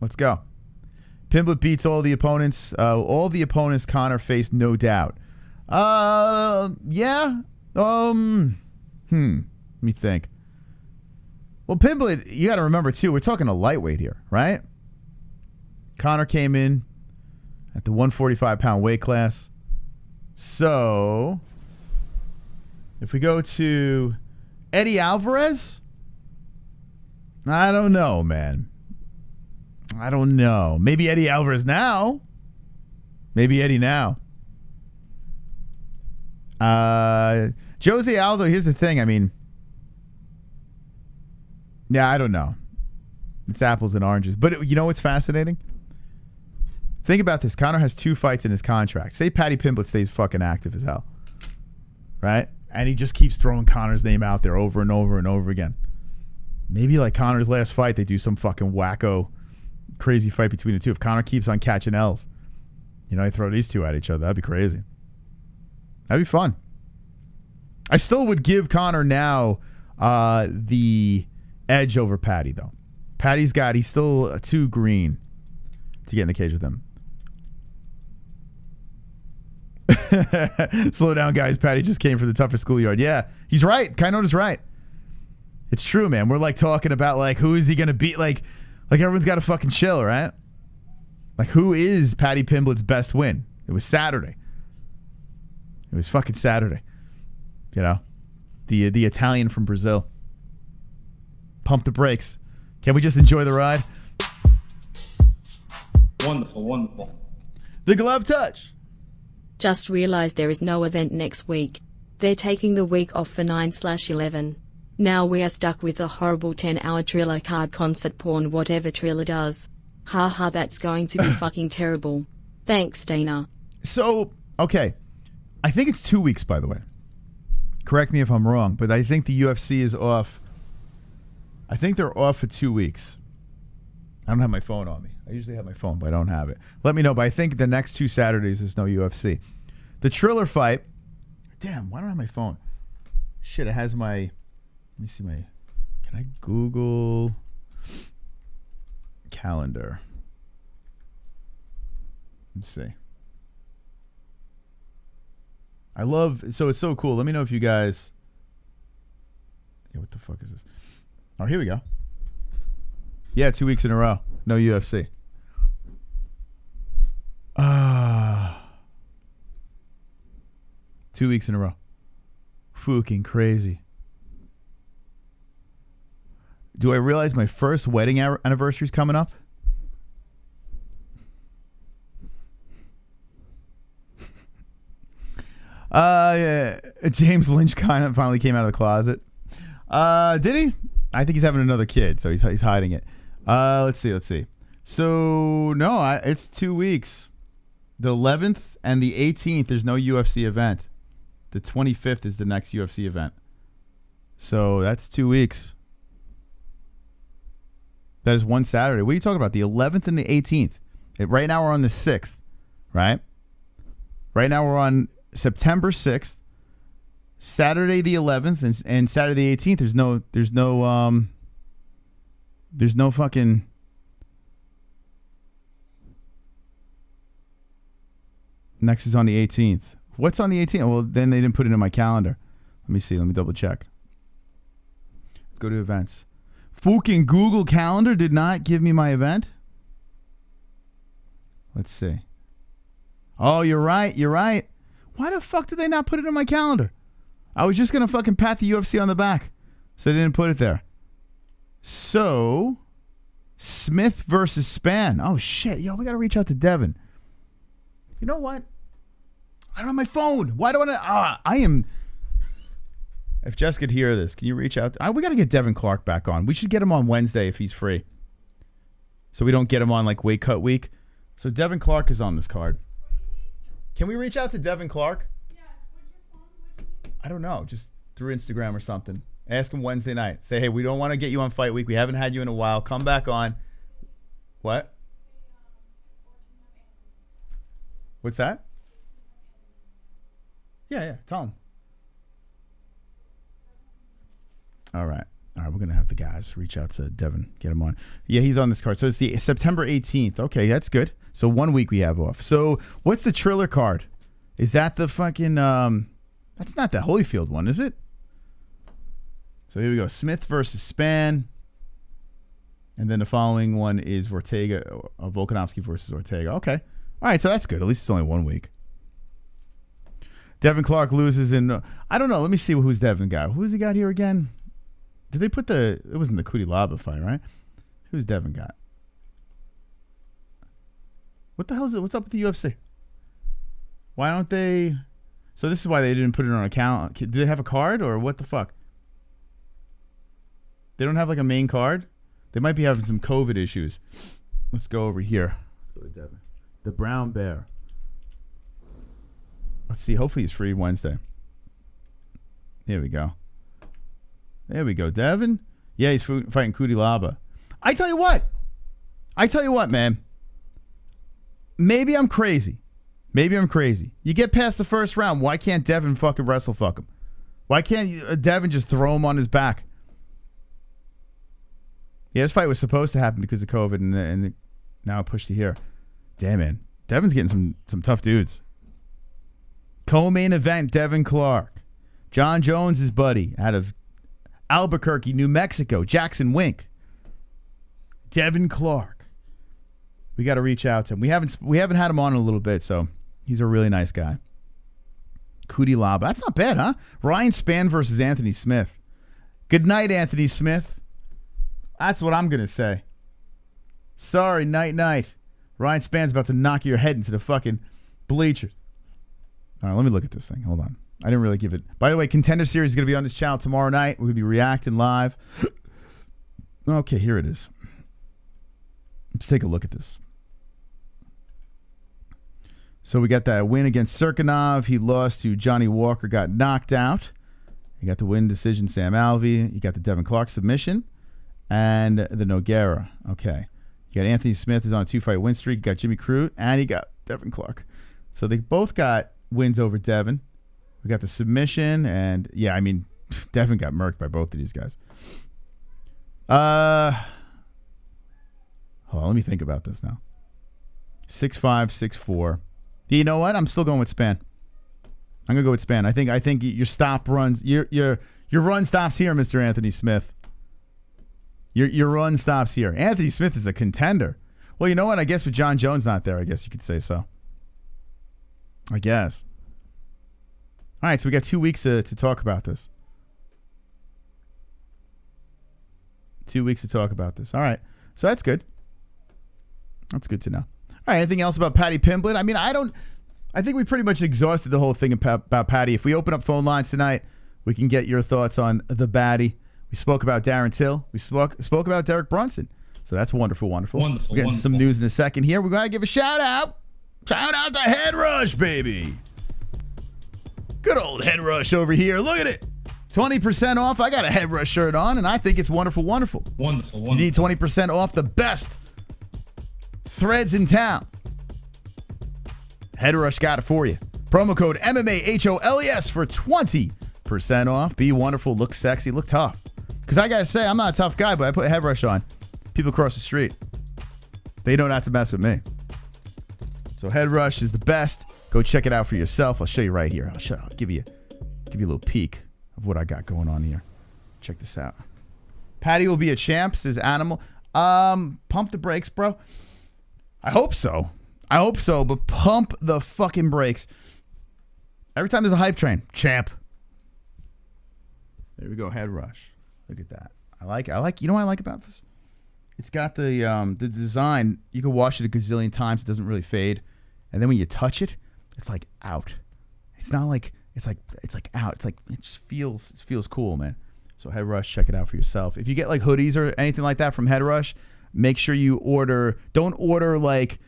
let's go. Pimblett beats all the opponents. All the opponents Conor faced, no doubt. Yeah. Let me think. Well, Pimblett, you got to remember, too, we're talking a lightweight here, right? Conor came in at the 145-pound weight class. So, if we go to Eddie Alvarez, I don't know, man. I don't know. Maybe Eddie Alvarez now. Maybe Eddie now. Jose Aldo, here's the thing. I mean, yeah, I don't know. It's apples and oranges. But you know what's fascinating? Think about this. Conor has 2 fights in his contract. Say Paddy Pimblett stays fucking active as hell. Right? And he just keeps throwing Conor's name out there over and over and over again. Maybe like Conor's last fight, they do some fucking wacko, crazy fight between the two. If Conor keeps on catching L's, you know, they throw these two at each other. That'd be crazy. That'd be fun. I still would give Conor now the edge over Paddy, though. He's still too green to get in the cage with him. Slow down, guys. Paddy just came from the tougher schoolyard. Yeah, he's right. Kainota's right. It's true, man. We're like talking about like who is he gonna beat? Like everyone's got to fucking chill, right? Like who is Paddy Pimblett's best win? It was Saturday. It was fucking Saturday. You know, the Italian from Brazil. Pump the brakes. Can we just enjoy the ride? Wonderful, wonderful. The glove touch. Just realized there is no event next week. They're taking the week off for 9/11. Now we are stuck with a horrible 10-hour Triller card concert porn whatever Triller does. Haha, that's going to be fucking terrible. Thanks, Dana. So, okay. I think it's 2 weeks, by the way. Correct me if I'm wrong, but I think the UFC is off. I think they're off for 2 weeks. I don't have my phone on me. I usually have my phone, but I don't have it. Let me know, but I think the next 2 Saturdays there's no UFC. The Triller fight. Damn, why don't I have my phone? Shit, it has my... Let me see my... Can I Google calendar? Let's see. I love... So it's so cool. Let me know if you guys... Yeah, what the fuck is this? Oh, here we go. Yeah, 2 weeks in a row. No UFC. 2 weeks in a row. Fucking crazy. Do I realize my first wedding anniversary is coming up? Yeah. James Lynch kind of finally came out of the closet. Did he? I think he's having another kid, so he's hiding it. Let's see. So, no, it's 2 weeks. The 11th and the 18th, there's no UFC event. The 25th is the next UFC event. So, that's 2 weeks. That is one Saturday. What are you talking about? The 11th and the 18th. Right now we're on the 6th, right? Right now we're on September 6th. Saturday the 11th and Saturday the 18th. There's no fucking... Next is on the 18th. What's on the 18th? Well, then they didn't put it in my calendar. Let me see. Let me double check. Let's go to events. Fucking Google Calendar did not give me my event. Let's see. Oh, you're right. Why the fuck did they not put it in my calendar? I was just going to fucking pat the UFC on the back. So they didn't put it there. So, Smith versus Spann. Oh, shit. Yo, we got to reach out to Devin. You know what? I don't have my phone. Why do I am... If Jess could hear this, can you reach out? We got to get Devin Clark back on. We should get him on Wednesday if he's free. So we don't get him on like weight cut week. So Devin Clark is on this card. Can we reach out to Devin Clark? Yeah. What's your phone? I don't know. Just through Instagram or something. Ask him Wednesday night. Say, hey, we don't want to get you on fight week. We haven't had you in a while. Come back on. What? What's that? Yeah. Tell him. All right. We're going to have the guys reach out to Devin, get him on. Yeah, he's on this card. So it's the September 18th. Okay, that's good. So 1 week we have off. So what's the Triller card? Is that the fucking, that's not the Holyfield one, is it? So here we go. Smith versus Span. And then the following one is Volkanovski versus Ortega. Okay. All right, so that's good. At least it's only 1 week. Devin Clark loses in, I don't know. Let me see who's Devin got. Who's he got here again? Did they put it wasn't the Cutelaba fight, right? Who's Devin got? What the hell is it? What's up with the UFC? Why don't they? So this is why they didn't put it on account. Do they have a card or what the fuck? They don't have like a main card? They might be having some COVID issues. Let's go over here. Let's go to Devin. The Brown Bear. Let's see. Hopefully he's free Wednesday. Here we go. There we go. Devin. Yeah, he's fighting Cutelaba. I tell you what, man. Maybe I'm crazy. You get past the first round. Why can't Devin fucking wrestle fuck him? Why can't Devin just throw him on his back? Yeah, this fight was supposed to happen because of COVID, and now pushed to here. Damn, man. Devin's getting some tough dudes. Co-main event, Devin Clark. John Jones' his buddy out of Albuquerque, New Mexico. Jackson Wink. Devin Clark. We got to reach out to him. We haven't had him on in a little bit, so he's a really nice guy. Cutelaba. That's not bad, huh? Ryan Spann versus Anthony Smith. Good night, Anthony Smith. That's what I'm going to say. Sorry, night. Ryan Spann's about to knock your head into the fucking bleachers. All right, let me look at this thing. Hold on. I didn't really give it. By the way, Contender Series is going to be on this channel tomorrow night. We're going to be reacting live. Okay, here it is. Let's take a look at this. So we got that win against Serkinov. He lost to Johnny Walker, got knocked out. You got the win decision, Sam Alvey. You got the Devin Clark submission. And the Nogueira. Okay. You got Anthony Smith is on a 2-fight win streak. You got Jimmy Crute. And you got Devin Clark. So they both got wins over Devin. We got the submission. And, yeah, I mean, Devin got murked by both of these guys. Hold on. Let me think about this now. 6'5", 6'4". You know what? I'm still going with Spann. I'm going to go with Spann. I think your stop runs. Your run stops here, Mr. Anthony Smith. Your run stops here. Anthony Smith is a contender. Well, you know what? I guess with John Jones not there, I guess you could say so. I guess. All right, so we got 2 weeks to talk about this. 2 weeks to talk about this. All right, so that's good. That's good to know. All right, anything else about Paddy Pimblett? I mean, I think we pretty much exhausted the whole thing about Paddy. If we open up phone lines tonight, we can get your thoughts on the baddie. We spoke about Darren Till. We spoke about Derek Brunson. So that's wonderful. We're getting some news in a second here. We're going to give a shout out. Shout out to Head Rush, baby. Good old Head Rush over here. Look at it. 20% off. I got a Head Rush shirt on, and I think it's wonderful. You need 20% off the best threads in town. Head Rush got it for you. Promo code MMA-HOLES for 20% off. Be wonderful. Look sexy. Look tough. Because I got to say, I'm not a tough guy, but I put a Head Rush on. People across the street, they know not to mess with me. So Head Rush is the best. Go check it out for yourself. I'll show you right here. I'll give you a little peek of what I got going on here. Check this out. Paddy will be a champ, says Animal. Pump the brakes, bro. I hope so, but pump the fucking brakes. Every time there's a hype train, champ. There we go, Head Rush. Look at that. I like. You know what I like about this? It's got the design. You can wash it a gazillion times. It doesn't really fade, and then when you touch it, it's like out. It's not like it's like out. It's like it just feels cool, man. So Head Rush, check it out for yourself. If you get like hoodies or anything like that from Head Rush, make sure you order. Don't order like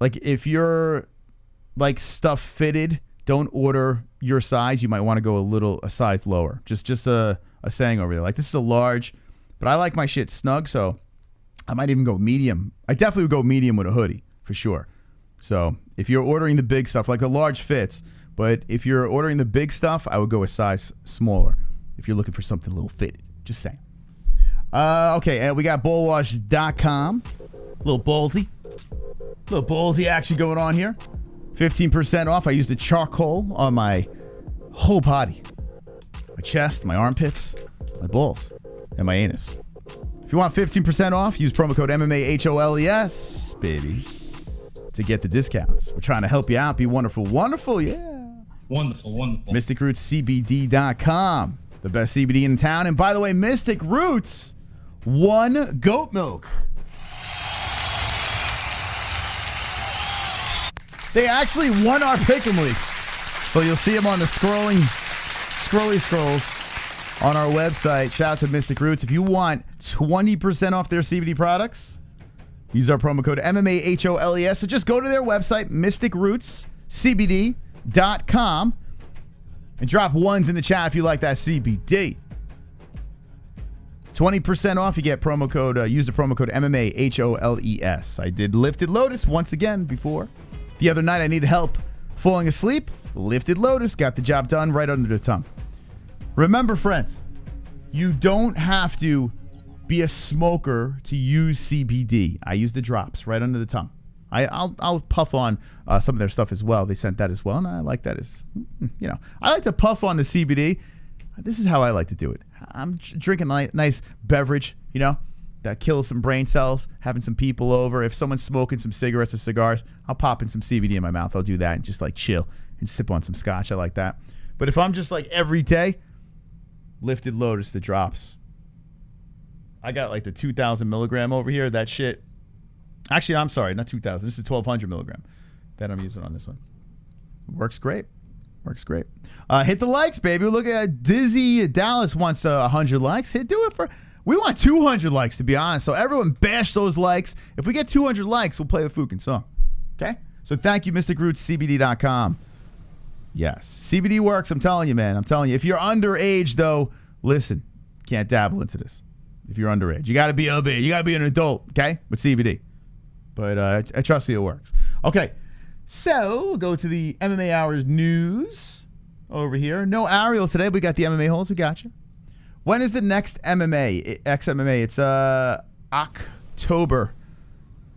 if you're like stuff fitted. Don't order your size. You might want to go a size lower. Just a saying over there. Like this is a large, but I like my shit snug, so I might even go medium. I definitely would go medium with a hoodie for sure. So if you're ordering the big stuff, like a large fits, but if you're ordering the big stuff, I would go a size smaller if you're looking for something a little fitted. Just saying. Okay, we got bullwash.com. Little ballsy action going on here. 15% off. I used the charcoal on my whole body. My chest, my armpits, my balls, and my anus. If you want 15% off, use promo code MMAHOLES, baby, to get the discounts. We're trying to help you out. Be wonderful, yeah. Wonderful. MysticRootsCBD.com, the best CBD in town. And by the way, Mystic Roots won goat milk. They actually won our Pick'em League. So you'll see them on the scrolls on our website. Shout out to Mystic Roots. If you want 20% off their CBD products, use our promo code MMAHOLES. So just go to their website, mysticrootscbd.com, and drop ones in the chat if you like that CBD. 20% off. You get promo code. Use the promo code MMAHOLES. I did Lifted Lotus once again before. The other night I needed help falling asleep. Lifted Lotus got the job done right under the tongue. Remember, friends, you don't have to be a smoker to use CBD. I use the drops right under the tongue. I'll puff on some of their stuff as well. They sent that as well, and I like that as, I like to puff on the CBD. This is how I like to do it. I'm drinking a nice beverage, that kills some brain cells, having some people over. If someone's smoking some cigarettes or cigars, I'll pop in some CBD in my mouth. I'll do that and just chill and sip on some scotch. I like that. But if I'm just every day, Lifted Lotus, the drops. I got the 2,000 milligram over here. That shit. Actually, I'm sorry, not 2,000. This is 1,200 milligram that I'm using on this one. Works great. Hit the likes, baby. Look at Dizzy Dallas wants 100 likes. We want 200 likes, to be honest. So everyone bash those likes. If we get 200 likes, we'll play the Fukin song. Okay? So thank you, MysticRootsCBD.com. Yes. CBD works. I'm telling you, man. I'm telling you. If you're underage, though, listen. Can't dabble into this. If you're underage. You got to be LB. You got to be an adult, okay? With CBD. But I trust me, it works. Okay. So, we'll go to the MMA Hours news over here. No ARIEL today, but we got the MMA-Holes. We got you. When is the next MMA? XMMA. It's October.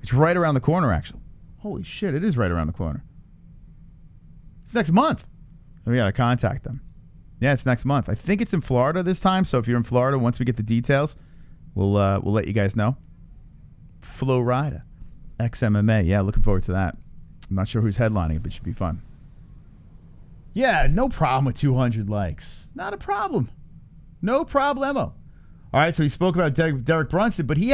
It's right around the corner, actually. Holy shit, it is right around the corner. It's next month. We got to contact them. Yeah, it's next month. I think it's in Florida this time, so if you're in Florida, once we get the details, we'll let you guys know. Florida. XMMA. Yeah, looking forward to that. I'm not sure who's headlining it, but it should be fun. Yeah, no problem with 200 likes. Not a problem. No problemo. All right, so he spoke about Derek Brunson, but he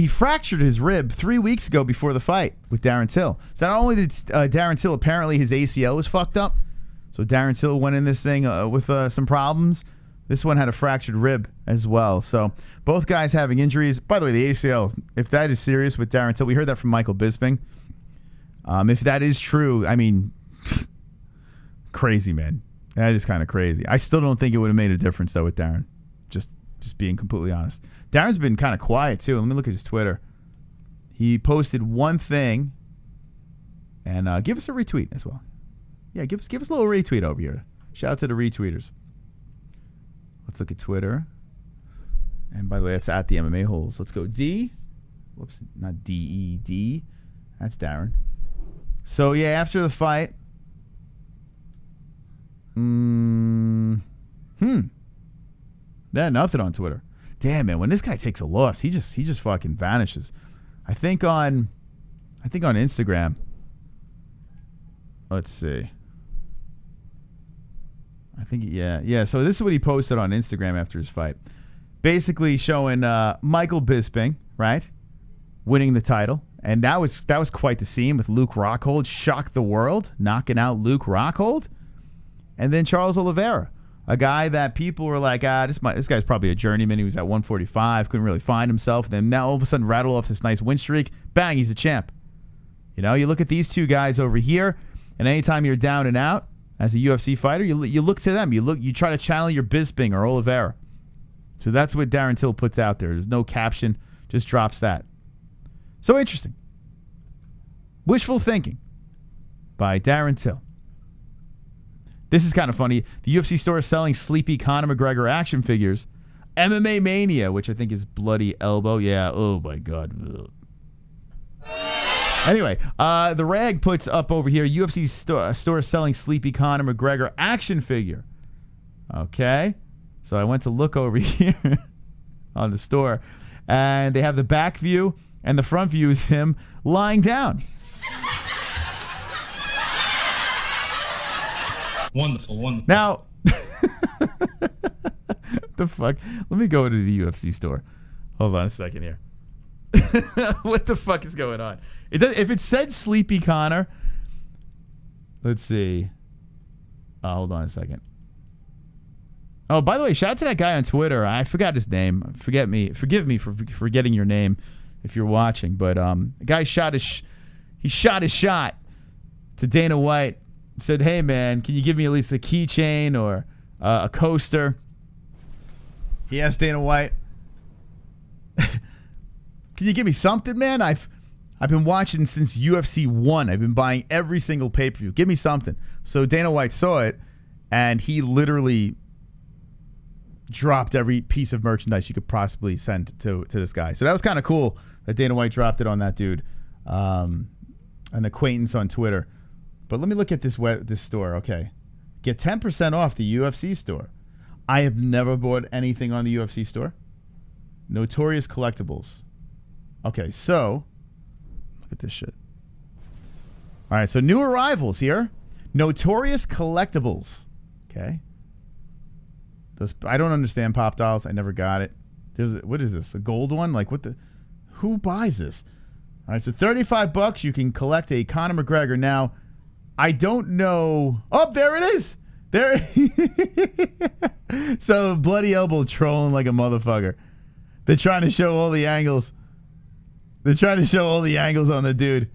fractured his rib 3 weeks ago before the fight with Darren Till. So not only did Darren Till, apparently his ACL was fucked up. So Darren Till went in this thing with some problems. This one had a fractured rib as well. So both guys having injuries. By the way, the ACL, if that is serious with Darren Till, we heard that from Michael Bisping. If that is true, I mean, crazy, man. That is kind of crazy. I still don't think it would have made a difference, though, with Darren. Just being completely honest. Darren's been kind of quiet, too. Let me look at his Twitter. He posted one thing, and give us a retweet as well. Yeah, give us a little retweet over here. Shout out to the retweeters. Let's look at Twitter. And by the way, that's at the MMA-Holes. Let's go D. Whoops, not D-E-D. That's Darren. So, yeah, after the fight. Yeah, nothing on Twitter. Damn, man, when this guy takes a loss, he just fucking vanishes. I think on Instagram. Let's see. I think yeah. So this is what he posted on Instagram after his fight. Basically showing Michael Bisping, right? Winning the title. And that was quite the scene with Luke Rockhold. Shocked the world, knocking out Luke Rockhold. And then Charles Oliveira, a guy that people were like, this guy's probably a journeyman. He was at 145, couldn't really find himself. And then now all of a sudden rattle off this nice win streak. Bang, he's a champ. You look at these two guys over here, and anytime you're down and out as a UFC fighter, you look to them. You try to channel your Bisping or Oliveira. So that's what Darren Till puts out there. There's no caption, just drops that. So interesting. Wishful thinking by Darren Till. This is kind of funny. The UFC store is selling sleepy Conor McGregor action figures. MMA Mania, which I think is Bloody Elbow. Yeah, oh my God. Ugh. Anyway, the rag puts up over here, UFC store selling sleepy Conor McGregor action figure. Okay. So I went to look over here on the store, and they have the back view, and the front view is him lying down. Wonderful. Now, the fuck? Let me go to the UFC store. Hold on a second here. What the fuck is going on? If it said Sleepy Connor, let's see. Hold on a second. Oh, by the way, shout out to that guy on Twitter. I forgot his name. Forgive me for forgetting your name if you're watching. But the guy shot his shot to Dana White. Said, "Hey man, can you give me at least a keychain or a coaster?" He asked Dana White, "Can you give me something, man? I've been watching since UFC 1. I've been buying every single pay-per-view. Give me something." So Dana White saw it, and he literally dropped every piece of merchandise you could possibly send to this guy. So that was kind of cool that Dana White dropped it on that dude, an acquaintance on Twitter. But let me look at this store. Okay, get 10% off the UFC store. I have never bought anything on the UFC store. Notorious Collectibles. Okay, so look at this shit. All right, so new arrivals here. Notorious Collectibles. Okay. I don't understand pop dolls. I never got it. What is this? A gold one? Like what the? Who buys this? All right, so $35 you can collect a Conor McGregor. Now, I don't know. Oh, there it is. There. So Bloody Elbow trolling like a motherfucker. They're trying to show all the angles. They're trying to show all the angles on the dude.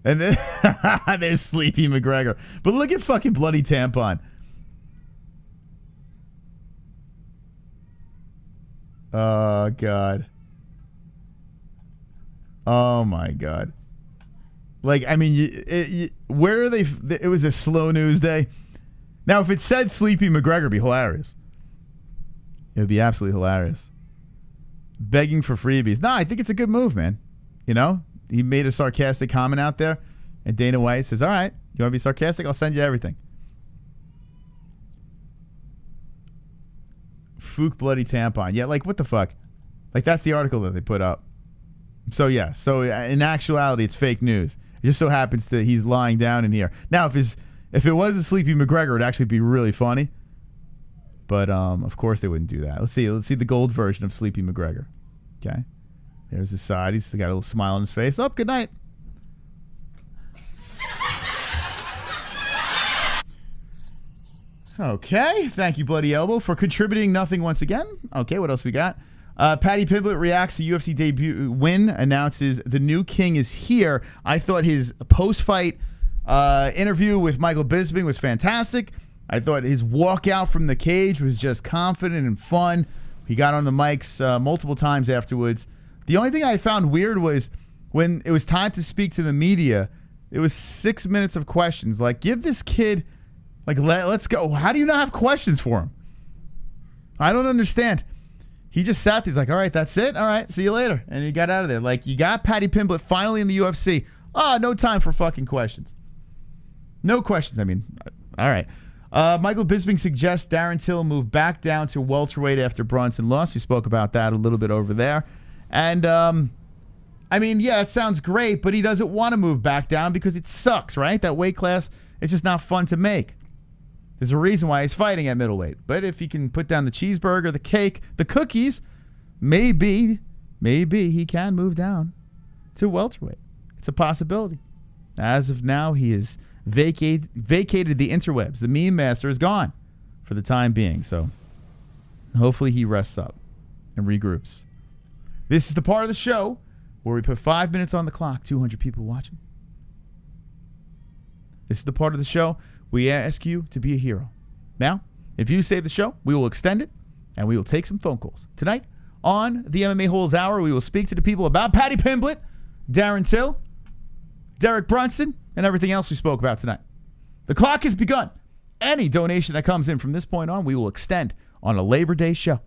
And then there's Sleepy McGregor. But look at fucking Bloody Tampon. Oh, God. Oh, my God. Like, I mean, where are they? It was a slow news day. Now, if it said Sleepy McGregor, it'd be hilarious. It would be absolutely hilarious. Begging for freebies. No, I think it's a good move, man. You know, he made a sarcastic comment out there, and Dana White says, all right, you want to be sarcastic? I'll send you everything. Fook Bloody Tampon. Yeah, like, what the fuck? Like, that's the article that they put up. So, yeah. So, in actuality, it's fake news. It just so happens that he's lying down in here. Now, if it was a Sleepy McGregor, it'd actually be really funny. But, of course, they wouldn't do that. Let's see the gold version of Sleepy McGregor. Okay. There's his side. He's got a little smile on his face. Oh, good night. Okay. Thank you, Bloody Elbow, for contributing nothing once again. Okay, what else we got? Paddy Pimblett reacts to UFC debut win, announces the new king is here. I thought his post-fight interview with Michael Bisping was fantastic. I thought his walkout from the cage was just confident and fun. He got on the mics multiple times afterwards. The only thing I found weird was when it was time to speak to the media, it was 6 minutes of questions. Like, give this kid, like, let's go. How do you not have questions for him? I don't understand. He just sat there. He's like, all right, that's it. All right, see you later. And he got out of there. Like, you got Paddy Pimblett finally in the UFC. Oh, no time for fucking questions. No questions. I mean, all right. Michael Bisping suggests Darren Till move back down to welterweight after Brunson lost. We spoke about that a little bit over there. And, I mean, yeah, it sounds great, but he doesn't want to move back down because it sucks, right? That weight class, it's just not fun to make. There's a reason why he's fighting at middleweight. But if he can put down the cheeseburger, the cake, the cookies, maybe he can move down to welterweight. It's a possibility. As of now, he has vacated the interwebs. The meme master is gone for the time being. So hopefully he rests up and regroups. This is the part of the show where we put 5 minutes on the clock, 200 people watching. This is the part of the show we ask you to be a hero. Now, if you save the show, we will extend it, and we will take some phone calls. Tonight, on the MMA-Holes Hour, we will speak to the people about Paddy Pimblett, Darren Till, Derek Brunson, and everything else we spoke about tonight. The clock has begun. any donation that comes in from this point on, we will extend on a Labor Day show.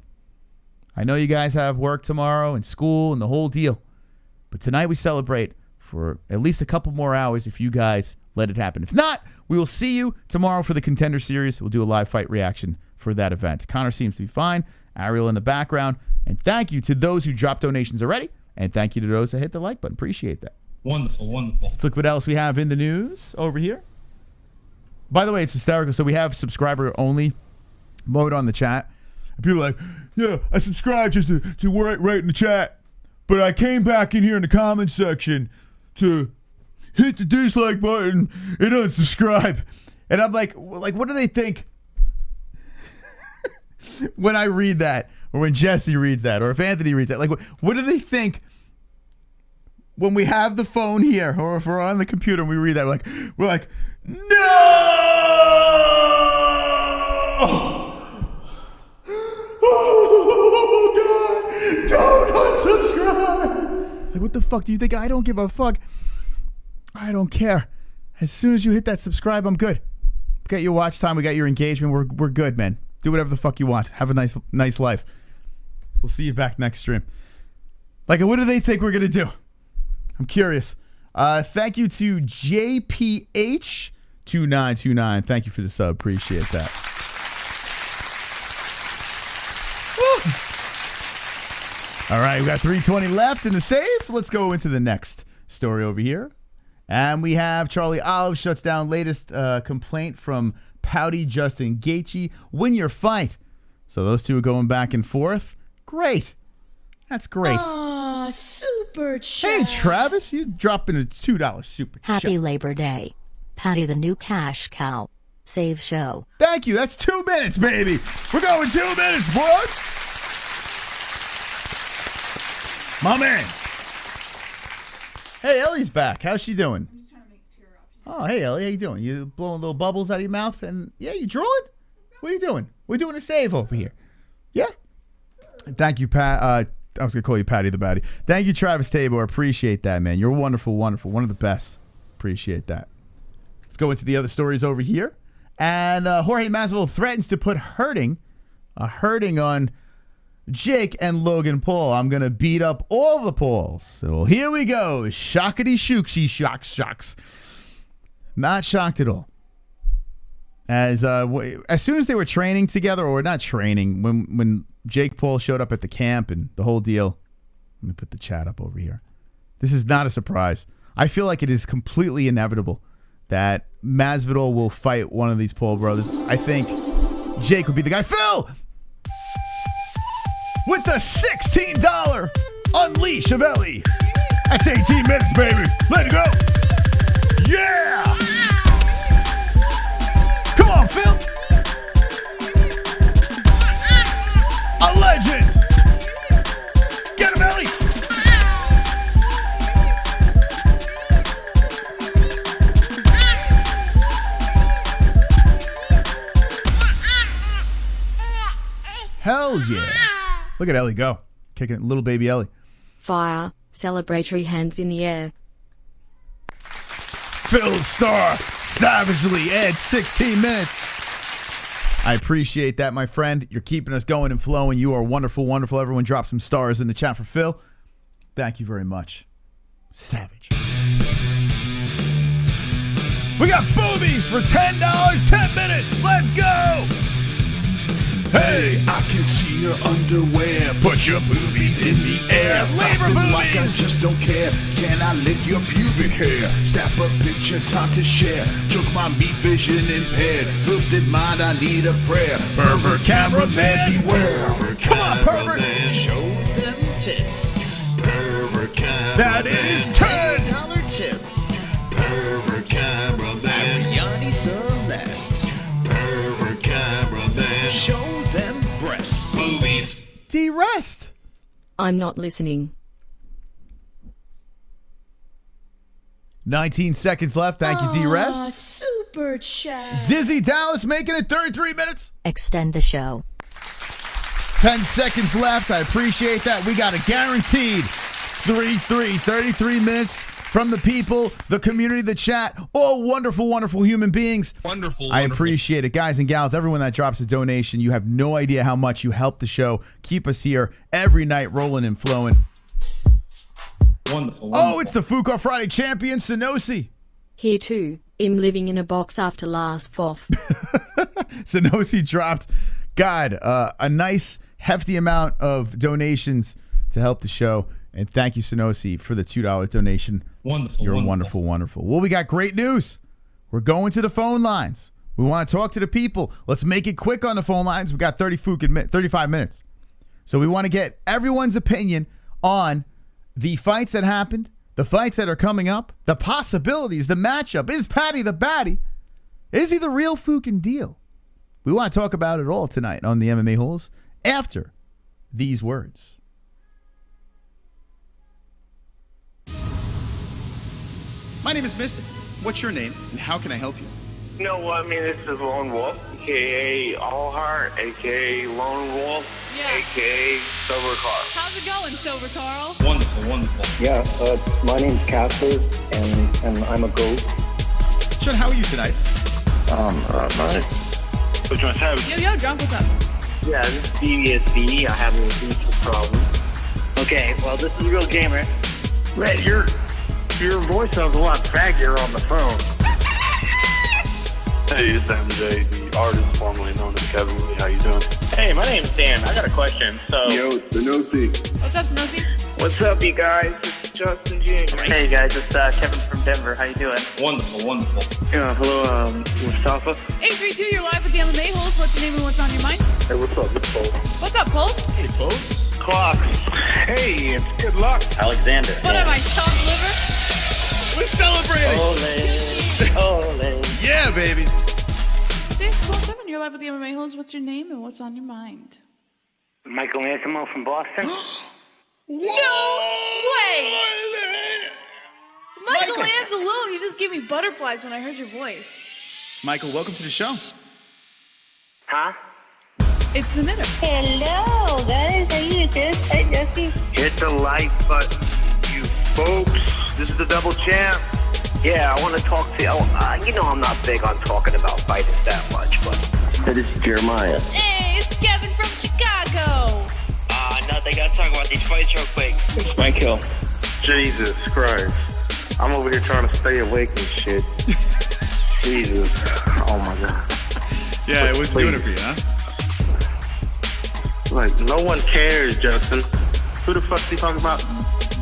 I know you guys have work tomorrow and school and the whole deal. But tonight we celebrate for at least a couple more hours if you guys let it happen. If not, we will see you tomorrow for the Contender Series. We'll do a live fight reaction for that event. Conor seems to be fine. Ariel in the background. And thank you to those who dropped donations already. And thank you to those that hit the like button. Appreciate that. Wonderful, wonderful. Let's look what else we have in the news over here. By the way, it's hysterical. So we have subscriber-only mode on the chat. And people are like, yeah, I subscribed just to write in the chat. But I came back in here in the comments section to hit the dislike button and unsubscribe. And I'm like, what do they think when I read that? Or when Jesse reads that? Or if Anthony reads that? Like, what do they think when we have the phone here? Or if we're on the computer and we read that? We're like, no! Oh, God! Don't unsubscribe! Like, what the fuck? Do you think I don't give a fuck? I don't care. As soon as you hit that subscribe, I'm good. We got your watch time. We got your engagement. We're good, man. Do whatever the fuck you want. Have a nice life. We'll see you back next stream. Like, what do they think we're going to do? I'm curious. Thank you to JPH2929. Thank you for the sub. Appreciate that. Woo. All right, we got 320 left in the safe. Let's go into the next story over here. And we have Charlie Olive shuts down latest complaint from Pouty Justin Gaethje. Win your fight. So those two are going back and forth. Great. That's great. Aw, super chat. Hey, Travis, you dropping a $2 super chat. Happy Labor Day. Patty the new cash cow. Save show. Thank you. That's 2 minutes, baby. We're going 2 minutes, boys. My man. Hey, Ellie's back. How's she doing? Oh, hey, Ellie. How you doing? You blowing little bubbles out of your mouth? And, yeah, you drooling? What are you doing? We're doing a save over here. Yeah. Thank you, Pat. I was going to call you Patty the Batty. Thank you, Travis Tabor. Appreciate that, man. You're wonderful, wonderful. One of the best. Appreciate that. Let's go into the other stories over here. And Jorge Masvidal threatens to put hurting on Jake and Logan Paul. I'm going to beat up all the Pauls. So here we go. Shockity shooksy shocks. Not shocked at all. As soon as they were training together, or not training, when Jake Paul showed up at the camp and the whole deal. Let me put the chat up over here. This is not a surprise. I feel like it is completely inevitable that Masvidal will fight one of these Paul brothers. I think Jake would be the guy. Phil! With the $16 unleash of Ellie. That's 18 minutes, baby. Let it go. Yeah! Come on, Phil. A legend. Get him, Ellie. Hells yeah. Look at Ellie go. Kicking little baby Ellie. Fire, celebratory hands in the air. Phil Starr savagely adds 16 minutes. I appreciate that, my friend. You're keeping us going and flowing. You are wonderful, wonderful. Everyone drop some stars in the chat for Phil. Thank you very much. Savage. We got boobies for $10, 10 minutes. Let's go. Hey, I can see your underwear. Put your boobies in the air. Labor Flapping like I boobies. just don't care. Can I lick your pubic hair? Snap a picture, time to share. Took my meat vision impaired. Filthy mind, I need a prayer. Pervert cameraman, beware. Come on, pervert. Show them tits. Pervert cameraman. That is $10. tip. Pervert cameraman. Yanni Celeste. Pervert cameraman. Show them breasts. Boobies. D-Rest. I'm not listening. 19 seconds left. Thank you, D-Rest. Aw, super chat. Dizzy Dallas making it 33 minutes. Extend the show. 10 seconds left. I appreciate that. We got a guaranteed 33 minutes from the people, the community, the chat, all wonderful, wonderful human beings. Wonderful. I appreciate it. Guys and gals, everyone that drops a donation, you have no idea how much you help the show. Keep us here every night rolling and flowing. Wonderful. Oh, it's the Fuka Friday champion, Sonosi. Here too, I'm living in a box after last fourth. Sonosi dropped, God, a nice, hefty amount of donations to help the show. And thank you, Sonosi, for the $2 donation. Wonderful. You're wonderful, wonderful. Well, we got great news. We're going to the phone lines. We want to talk to the people. Let's make it quick on the phone lines. We got 35 minutes. So we want to get everyone's opinion on the fights that happened, the fights that are coming up, the possibilities, the matchup. Is Paddy the baddie? Is he the real fucking deal? We want to talk about it all tonight on the MMA-Holes after these words. My name is Mystic. What's your name, and how can I help you? No, I mean, this is Lone Wolf, a.k.a. Allheart, a.k.a. Lone Wolf, a.k.a. Silver Carl. How's it going, Silver Carl? Wonderful. Yeah, my name's Casper, and I'm a goat. Sean, how are you tonight? Nice. Which one's having? Yo, drunk, what's up? Yeah, this is DVSB. I have a beef problem. Okay, well, this is a real gamer. Red, your voice sounds a lot faggier on the phone. Hey, it's MJ, the artist formerly known as Kevin Lee. How you doing? Hey, my name's Dan. I got a question. Yo, Sonosi. What's up, Snowy? What's up, you guys? It's Justin Jr. Hey, guys, it's Kevin from Denver. How you doing? Wonderful. Hello, Mustafa. 832, you're live with the MMA-Holes. What's your name and what's on your mind? Hey, what's up? It's Pulse. What's up, Pulse? Hey, Pulse. Clocks. Hey, it's good luck. Alexander. What am I, chopped liver? We're celebrating. Ole. Yeah, baby. 617, you're live with the MMA-Holes. What's your name and what's on your mind? Michael Anselmo from Boston. No way! Michael Anzalone, you just gave me butterflies when I heard your voice. Michael, welcome to the show. Huh? It's the knitter. Hello, guys. How you doing? Hi, Jesse. Hit the like button, you folks. This is the double champ. Yeah, I want to talk to you. You know I'm not big on talking about fighting that much, but... This is Jeremiah. Hey, it's Kevin from Chicago. No, they got to talk about these fights real quick. It's my kill. Jesus Christ. I'm over here trying to stay awake and shit. Jesus. Oh, my God. Yeah, I wasn't doing it for you, huh? Like, no one cares, Justin. Who the fuck are you talking about?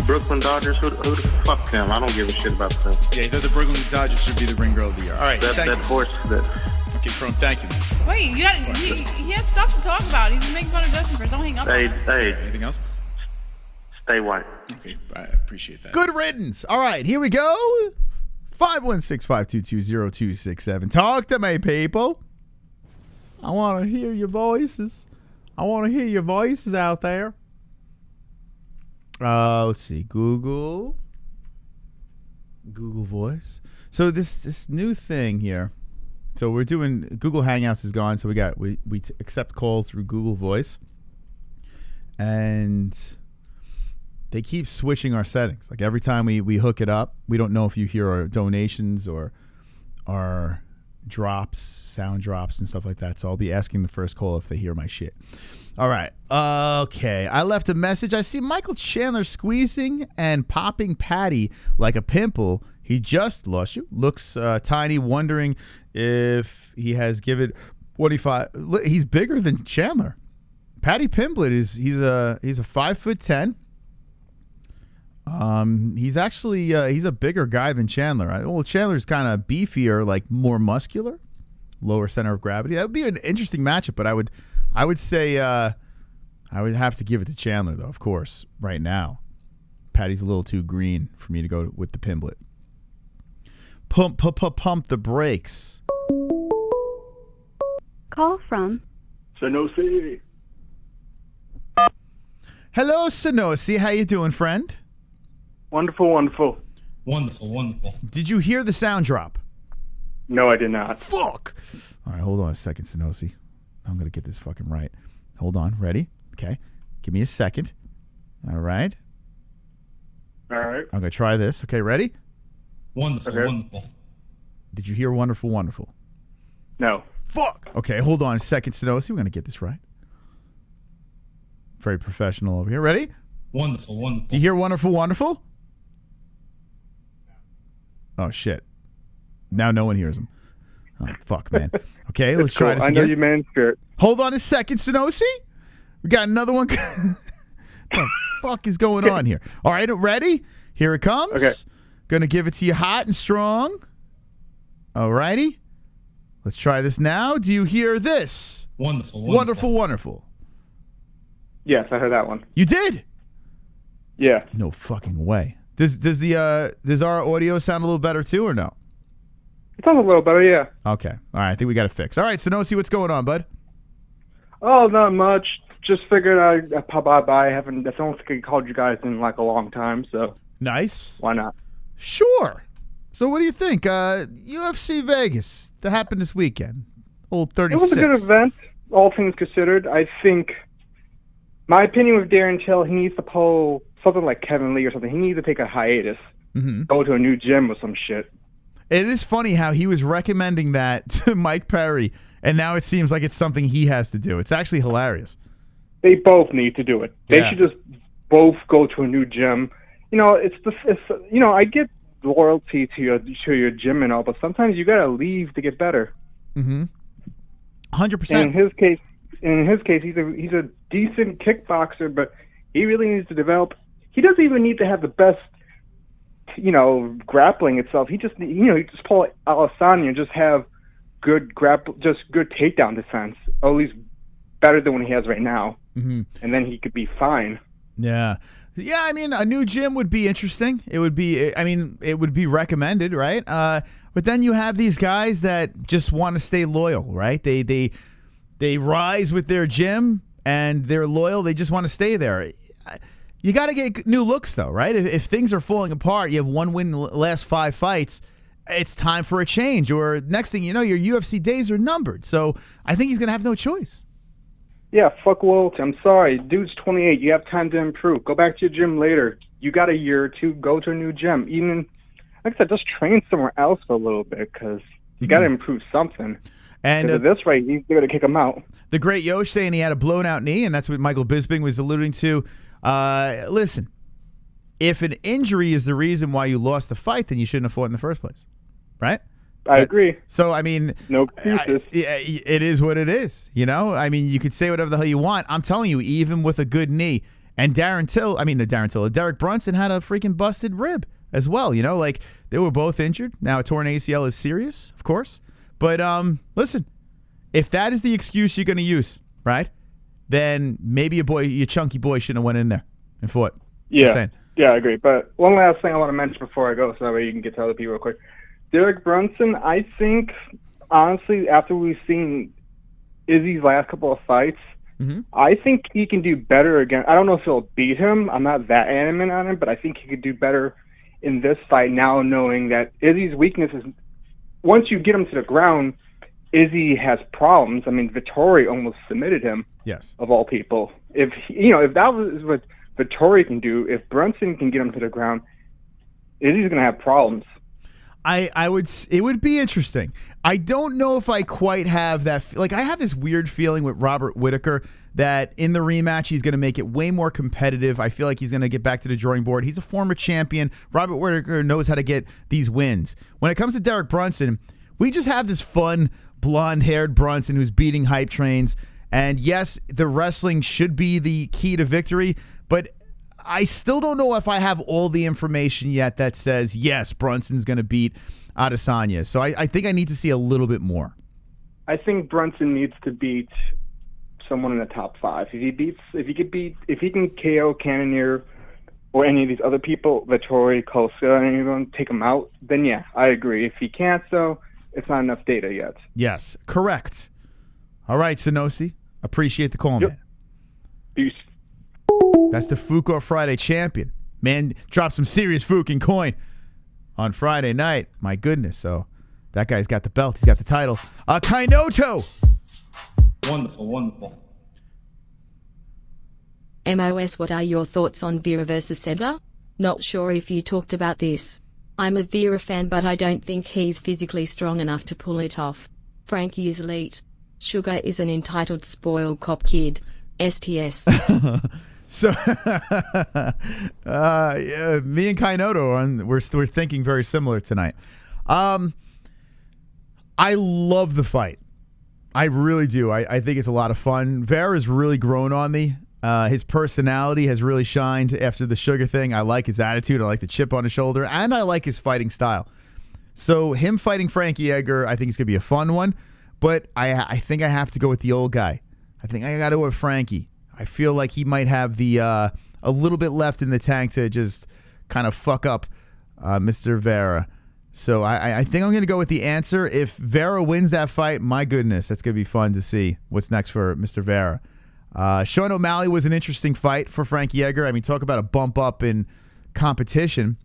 Brooklyn Dodgers? Who the fuck them? I don't give a shit about them. Yeah, the Brooklyn Dodgers should be the ring girl of the year. All right, That thank you. horse, Okay, Chrome, thank you, man. Wait, he has stuff to talk about. He's making fun of Justin first. Don't hang up on him. Hey, Anything else? stay white. Okay, I appreciate that. Good riddance. All right, here we go. 516-522-0267. Talk to me, people. I want to hear your voices. I want to hear your voices out there. Let's see. Google Voice. So this new thing here. So we're doing Google Hangouts is gone. So we accept calls through Google Voice, and they keep switching our settings. Like every time we hook it up, we don't know if you hear our donations or our drops, sound drops and stuff like that. So I'll be asking the first call if they hear my shit. All right. Okay. I left a message. I see Michael Chandler squeezing and popping Paddy like a pimple. He just lost you. Looks tiny, wondering if he has given 25. He's bigger than Chandler. Paddy Pimblett he's a 5'10". He's actually he's a bigger guy than Chandler. Well, Chandler's kind of beefier, like more muscular, lower center of gravity. That would be an interesting matchup, but I would say I would have to give it to Chandler though, of course, right now. Paddy's a little too green for me to go with the Pimblett. Pump the brakes. Call from Sonosi. Hello, Sonosi. How you doing, friend? Wonderful. Did you hear the sound drop? No, I did not. Fuck. All right, hold on a second, Sonosi. I'm going to get this fucking right. Hold on. Ready? Okay. Give me a second. All right. All right. I'm going to try this. Okay, ready? Wonderful, Okay. wonderful. Did you hear wonderful, wonderful? No. Fuck. Okay, hold on a second, Sonosi. We're going to get this right. Very professional over here. Ready? Wonderful, wonderful. Do you hear wonderful, wonderful? Oh, shit. Now no one hears him. Oh, fuck, man. Okay, let's try this I again. know you man spirit. Hold on a second, Sonosi. We got another one. What the fuck is going on here? All right, ready? Here it comes. Okay. Gonna give it to you hot and strong. All righty. Let's try this now. Do you hear this? Wonderful, Wonderful, wonderful. Yes, I heard that one. You did? Yeah. No fucking way. Does our audio sound a little better too, or no? It sounds a little better, yeah. Okay. All right. I think we got to fix. All right, Sonosi, what's going on, bud? Oh, not much. Just figured I'd pop by. I don't think I called you guys in like a long time, so. Nice. Why not? Sure. So what do you think? UFC Vegas, that happened this weekend. Old 36. It was a good event, all things considered. I think, my opinion with Darren Till, he needs to pull something like Kevin Lee or something. He needs to take a hiatus. Mm-hmm. Go to a new gym or some shit. It is funny how he was recommending that to Mike Perry, and now it seems like it's something he has to do. It's actually hilarious. They both need to do it. They Yeah. should just both go to a new gym. You know, I get loyalty to your gym and all, but sometimes you gotta leave to get better. Mm-hmm. 100%. And in his case, he's a decent kickboxer, but he really needs to develop. He doesn't even need to have the best, grappling itself. He just pull Adesanya and just have good good takedown defense, or at least better than what he has right now. Mm-hmm. And then he could be fine. Yeah. Yeah, I mean, a new gym would be interesting. It would be recommended, right? But then you have these guys that just want to stay loyal, right? They rise with their gym and they're loyal. They just want to stay there. You got to get new looks, though, right? If things are falling apart, you have one win in the last 5 fights, it's time for a change. Or next thing you know, your UFC days are numbered. So I think he's going to have no choice. Yeah, fuck loyalty. I'm sorry. Dude's 28. You have time to improve. Go back to your gym later. You got a year or two. Go to a new gym. Even, like I said, just train somewhere else for a little bit because you got to improve something. And at this rate, they're going to kick him out. The great Yosh saying he had a blown out knee, and that's what Michael Bisping was alluding to. Listen, if an injury is the reason why you lost the fight, then you shouldn't have fought in the first place, right? I agree. So, I mean, no excuses. It is what it is, I mean, you could say whatever the hell you want. I'm telling you, even with a good knee, and Derek Brunson had a freaking busted rib as well, like they were both injured. Now, a torn ACL is serious, of course. But listen, if that is the excuse you're going to use, right, then maybe your chunky boy shouldn't have went in there and fought. Yeah, I agree. But one last thing I want to mention before I go, so that way you can get to other people real quick. Derek Brunson, I think, honestly, after we've seen Izzy's last couple of fights, I think he can do better again. I don't know if he'll beat him. I'm not that adamant on him, but I think he could do better in this fight now, knowing that Izzy's weakness is, once you get him to the ground, Izzy has problems. I mean, Vettori almost submitted him. Yes. Of all people. If that was what Vettori can do, if Brunson can get him to the ground, Izzy's going to have problems. It would be interesting. I don't know if I quite have that. Like, I have this weird feeling with Robert Whittaker that in the rematch, he's going to make it way more competitive. I feel like he's going to get back to the drawing board. He's a former champion. Robert Whittaker knows how to get these wins. When it comes to Derek Brunson, we just have this fun, blonde-haired Brunson who's beating hype trains. And yes, the wrestling should be the key to victory, but I still don't know if I have all the information yet that says, yes, Brunson's going to beat Adesanya. So I think I need to see a little bit more. I think Brunson needs to beat someone in the top 5. If he can KO Cannonier or any of these other people, Vettori, COSTA, anyone, take him out, then yeah, I agree. If he can't, though, it's not enough data yet. Yes, correct. All right, Sonosi. Appreciate the call, man. Peace. That's the Fuko Friday champion. Man, dropped some serious fucking coin on Friday night. My goodness. So that guy's got the belt. He's got the title. Kainoto. Wonderful. MOS, what are your thoughts on Vera versus Sedler? Not sure if you talked about this. I'm a Vera fan, but I don't think he's physically strong enough to pull it off. Frankie is elite. Sugar is an entitled spoiled cop kid. STS. So, yeah, me and Kainoto we're thinking very similar tonight. I love the fight. I really do. I think it's a lot of fun. Vera's really grown on me. His personality has really shined after the Sugar thing. I like his attitude. I like the chip on his shoulder, and I like his fighting style. So him fighting Frankie Edgar, I think it's gonna be a fun one. But I think I have to go with the old guy. I think I got to go with Frankie. I feel like he might have the a little bit left in the tank to just kind of fuck up Mr. Vera. So I think I'm going to go with the answer. If Vera wins that fight, my goodness, that's going to be fun to see what's next for Mr. Vera. Sean O'Malley was an interesting fight for Frankie Edgar. I mean, talk about a bump up in competition.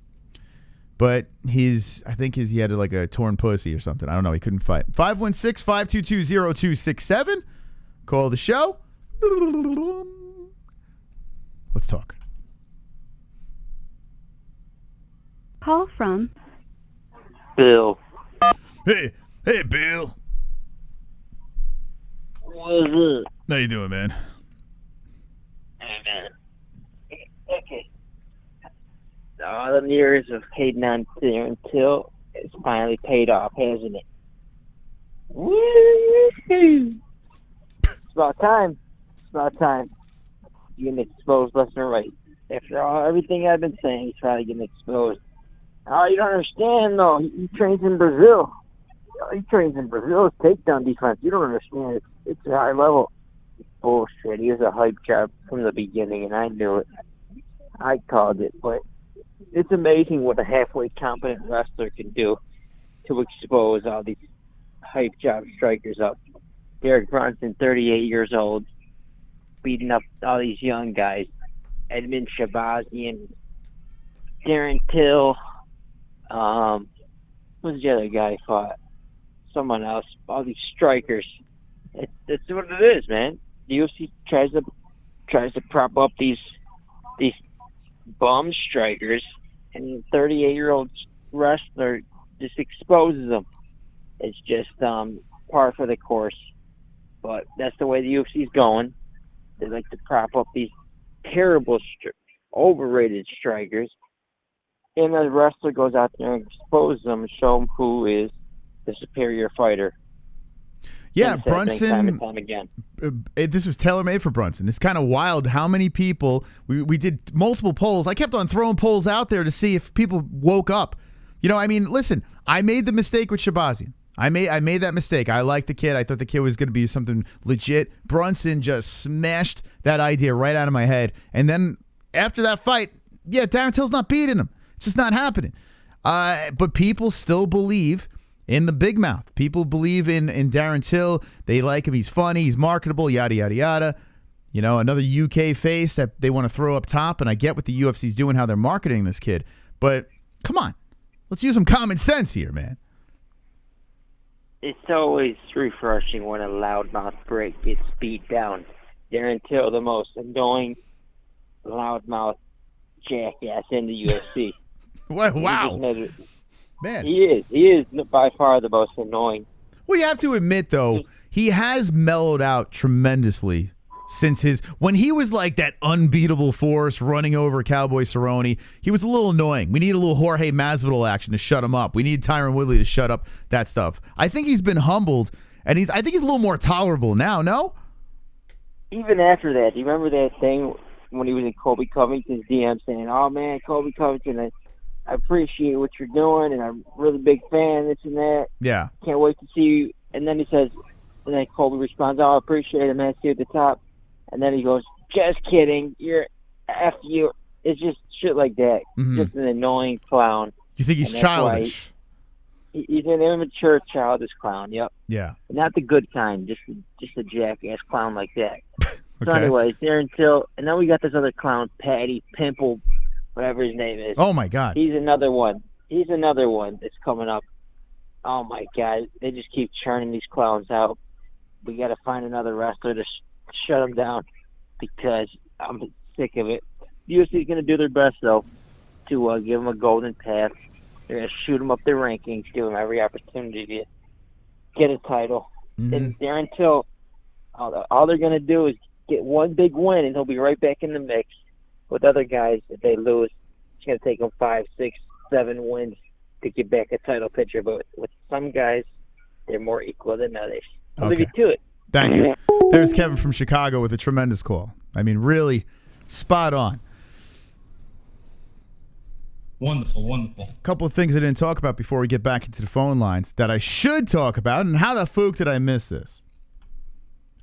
But he had like a torn pussy or something. I don't know. He couldn't fight. 516-522-0267. Call the show. Let's talk. Call from Bill. Hey, Bill. What's up? How you doing, man? Hey, man. Okay. All them years of hating on Darren Till, it's finally paid off, hasn't it? Woo-hoo! It's about time. It's about time. You're getting exposed left and right. After everything I've been saying, he's finally getting exposed. Oh, you don't understand, though. He trains in Brazil. He trains in Brazil. It's takedown defense. You don't understand. It's a high level. It's bullshit. He was a hype job from the beginning, and I knew it. I called it, but it's amazing what a halfway competent wrestler can do to expose all these hype job strikers up. Derek Brunson, 38 years old, beating up all these young guys. Edmund Shabazian, Darren Till, who's the other guy fought? Someone else. All these strikers. That's what it is, man. The UFC tries to prop up these bum strikers, and 38-year-old wrestler just exposes them. It's just par for the course. But that's the way the UFC's going. They like to prop up these terrible, overrated strikers, and the wrestler goes out there and exposes them and show them who is the superior fighter. Yeah, Brunson. Time and time again. This was tailor-made for Brunson. It's kind of wild how many people we did multiple polls. I kept on throwing polls out there to see if people woke up. You know, I mean, listen, I made the mistake with Shabazian. I made that mistake. I liked the kid. I thought the kid was going to be something legit. Brunson just smashed that idea right out of my head. And then after that fight, yeah, Darren Till's not beating him. It's just not happening. But people still believe in the big mouth. People believe in Darren Till. They like him. He's funny. He's marketable, yada, yada, yada. You know, another UK face that they want to throw up top. And I get what the UFC's doing, how they're marketing this kid. But come on. Let's use some common sense here, man. It's always refreshing when a loudmouth break gets beat down. Darren Till, the most annoying loudmouth jackass in the UFC. Wow. Man. He is by far the most annoying. Well, you have to admit, though, he has mellowed out tremendously since when he was like that unbeatable force running over Cowboy Cerrone. He was a little annoying. We need a little Jorge Masvidal action to shut him up. We need Tyron Woodley to shut up that stuff. I think he's been humbled, and I think he's a little more tolerable now, no? Even after that, do you remember that thing when he was in Colby Covington's DM saying, "Oh man, Colby Covington, I appreciate what you're doing, and I'm a really big fan, this and that. Yeah. Can't wait to see you." And then he says, and then Colby responds, "Oh, I appreciate it, man. See you at the top." And then he goes, "Just kidding. You're F you." It's just shit like that. Mm-hmm. Just an annoying clown. You think he's childish? He's an immature, childish clown. Yep. Yeah. Not the good kind. Just a jackass clown like that. Okay. So anyways, Darren Till, and then we got this other clown, Paddy Pimblett, whatever his name is. Oh my God. He's another one. That's coming up. Oh my God. They just keep churning these clowns out. We got to find another wrestler to shut them down because I'm sick of it. The UFC is going to do their best, though, to give him a golden pass. They're going to shoot him up the rankings, give him every opportunity to get a title. And Darren Till, all they're going to do is get one big win, and he'll be right back in the mix. With other guys, if they lose, it's going to take them 5, 6, 7 wins to get back a title picture. But with some guys, they're more equal than others. I'll leave you to it. Thank you. There's Kevin from Chicago with a tremendous call. I mean, really spot on. Wonderful, wonderful. A couple of things I didn't talk about before we get back into the phone lines that I should talk about, and how the fuck did I miss this?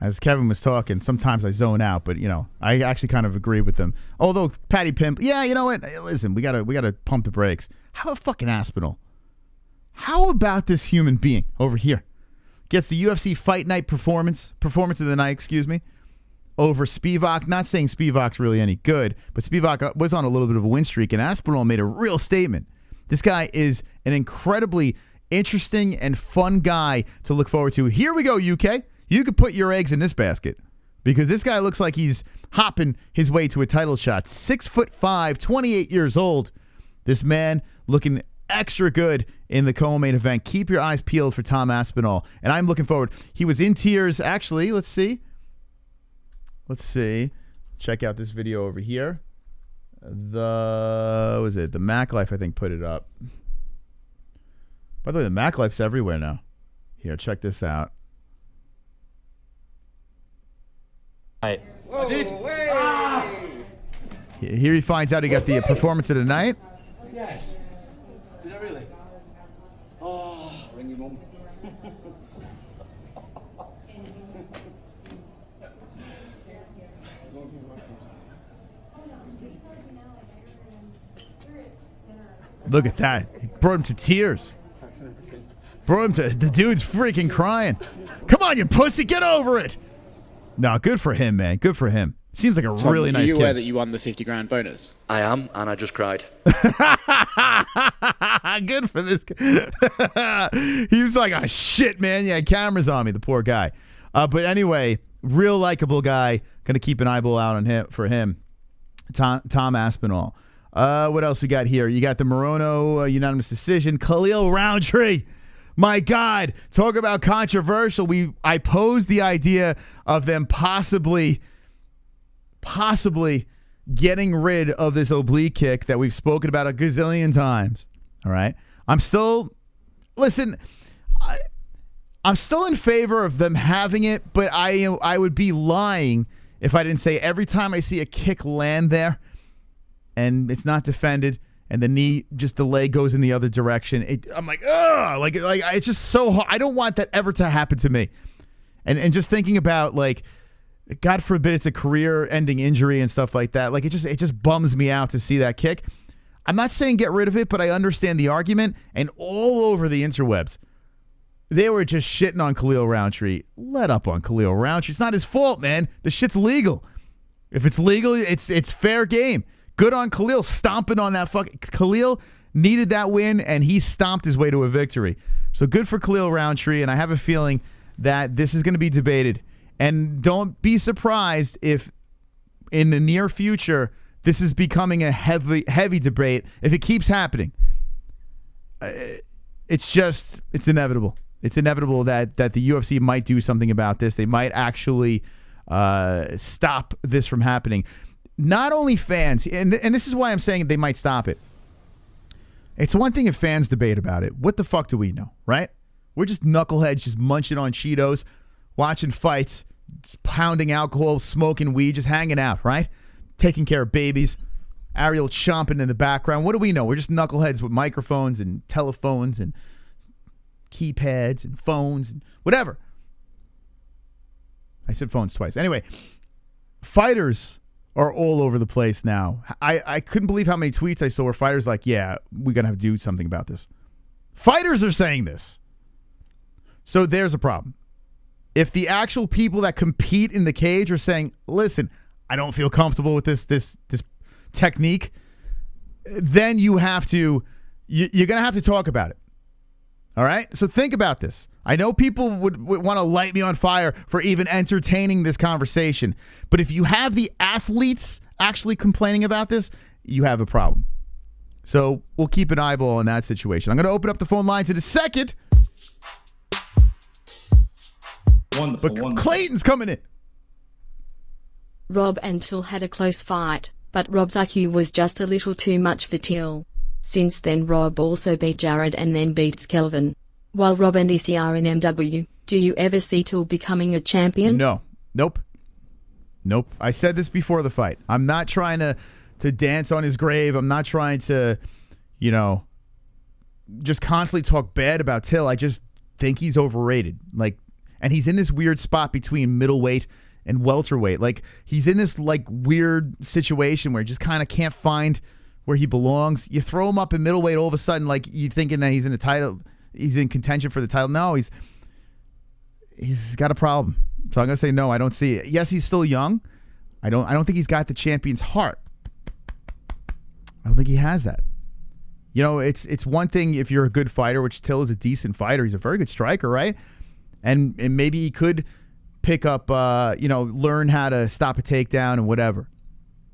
As Kevin was talking, sometimes I zone out, but, you know, I actually kind of agree with him. Although Paddy Pimblett, yeah, you know what? Listen, we gotta pump the brakes. How about fucking Aspinall? How about this human being over here gets the UFC Fight Night performance of the night, over Spivak? Not saying Spivak's really any good, but Spivak was on a little bit of a win streak, and Aspinall made a real statement. This guy is an incredibly interesting and fun guy to look forward to. Here we go, UK. You could put your eggs in this basket, because this guy looks like he's hopping his way to a title shot. 6'5", 28 years old. This man looking extra good in the co-main event. Keep your eyes peeled for Tom Aspinall, and I'm looking forward. He was in tears, actually. Let's see. Check out this video over here. The Mac Life, I think, put it up. By the way, the Mac Life's everywhere now. Here, check this out. Right. Whoa, Here he finds out he got the performance of the night. Yes. Did I really? Oh, ring your mum. Look at that. He brought him to tears. The dude's freaking crying. Come on, you pussy, get over it. No, good for him, man. Good for him. Seems like a Tom, really nice kid. Are you aware that you won the 50 grand bonus? I am, and I just cried. Good for this guy. He was like, oh, shit, man. Yeah, cameras on me, the poor guy. But anyway, real likable guy. Going to keep an eyeball out on him for him. Tom Aspinall. What else we got here? You got the Morono unanimous decision. Khalil Roundtree. My God, talk about controversial. I posed the idea of them possibly getting rid of this oblique kick that we've spoken about a gazillion times. All right. I'm still in favor of them having it, but I would be lying if I didn't say every time I see a kick land there and it's not defended, and the leg goes in the other direction, I'm like, ugh, like it's just so hard. I don't want that ever to happen to me. And just thinking about, like, God forbid it's a career-ending injury and stuff like that. Like, it just bums me out to see that kick. I'm not saying get rid of it, but I understand the argument. And all over the interwebs, they were just shitting on Khalil Roundtree. Let up on Khalil Roundtree. It's not his fault, man. The shit's legal. If it's legal, it's fair game. Good on Khalil stomping on that fucking... Khalil needed that win, and he stomped his way to a victory. So good for Khalil Roundtree, and I have a feeling that this is going to be debated. And don't be surprised if in the near future this is becoming a heavy debate. If it keeps happening, it's inevitable. It's inevitable that the UFC might do something about this. They might actually stop this from happening. Not only fans, and this is why I'm saying they might stop it. It's one thing if fans debate about it. What the fuck do we know, right? We're just knuckleheads just munching on Cheetos, watching fights, pounding alcohol, smoking weed, just hanging out, right? Taking care of babies. ARIEL chomping in the background. What do we know? We're just knuckleheads with microphones and telephones and keypads and phones and whatever. I said phones twice. Anyway, fighters are all over the place now. I couldn't believe how many tweets I saw where fighters like, yeah, we're going to have to do something about this. Fighters are saying this. So there's a problem. If the actual people that compete in the cage are saying, listen, I don't feel comfortable with this technique, then you're going to have to talk about it. All right? So think about this. I know people would want to light me on fire for even entertaining this conversation. But if you have the athletes actually complaining about this, you have a problem. So we'll keep an eyeball on that situation. I'm going to open up the phone lines in a second. Wonderful. Clayton's coming in. Rob and Till had a close fight, but Rob's IQ was just a little too much for Till. Since then Rob also beat Jared and then beats Kelvin. While Rob and Izzy are in MW, do you ever see Till becoming a champion? No. Nope. I said this before the fight. I'm not trying to dance on his grave. I'm not trying to, just constantly talk bad about Till. I just think he's overrated. And he's in this weird spot between middleweight and welterweight. He's in this weird situation where he just kind of can't find where he belongs. You throw him up in middleweight, all of a sudden, you thinking that he's in a title, he's in contention for the title. No, he's got a problem. So I'm gonna say no. I don't see it. Yes, he's still young. I don't think he's got the champion's heart. I don't think he has that. It's one thing if you're a good fighter, which Till is a decent fighter. He's a very good striker, right? And maybe he could pick up, learn how to stop a takedown and whatever.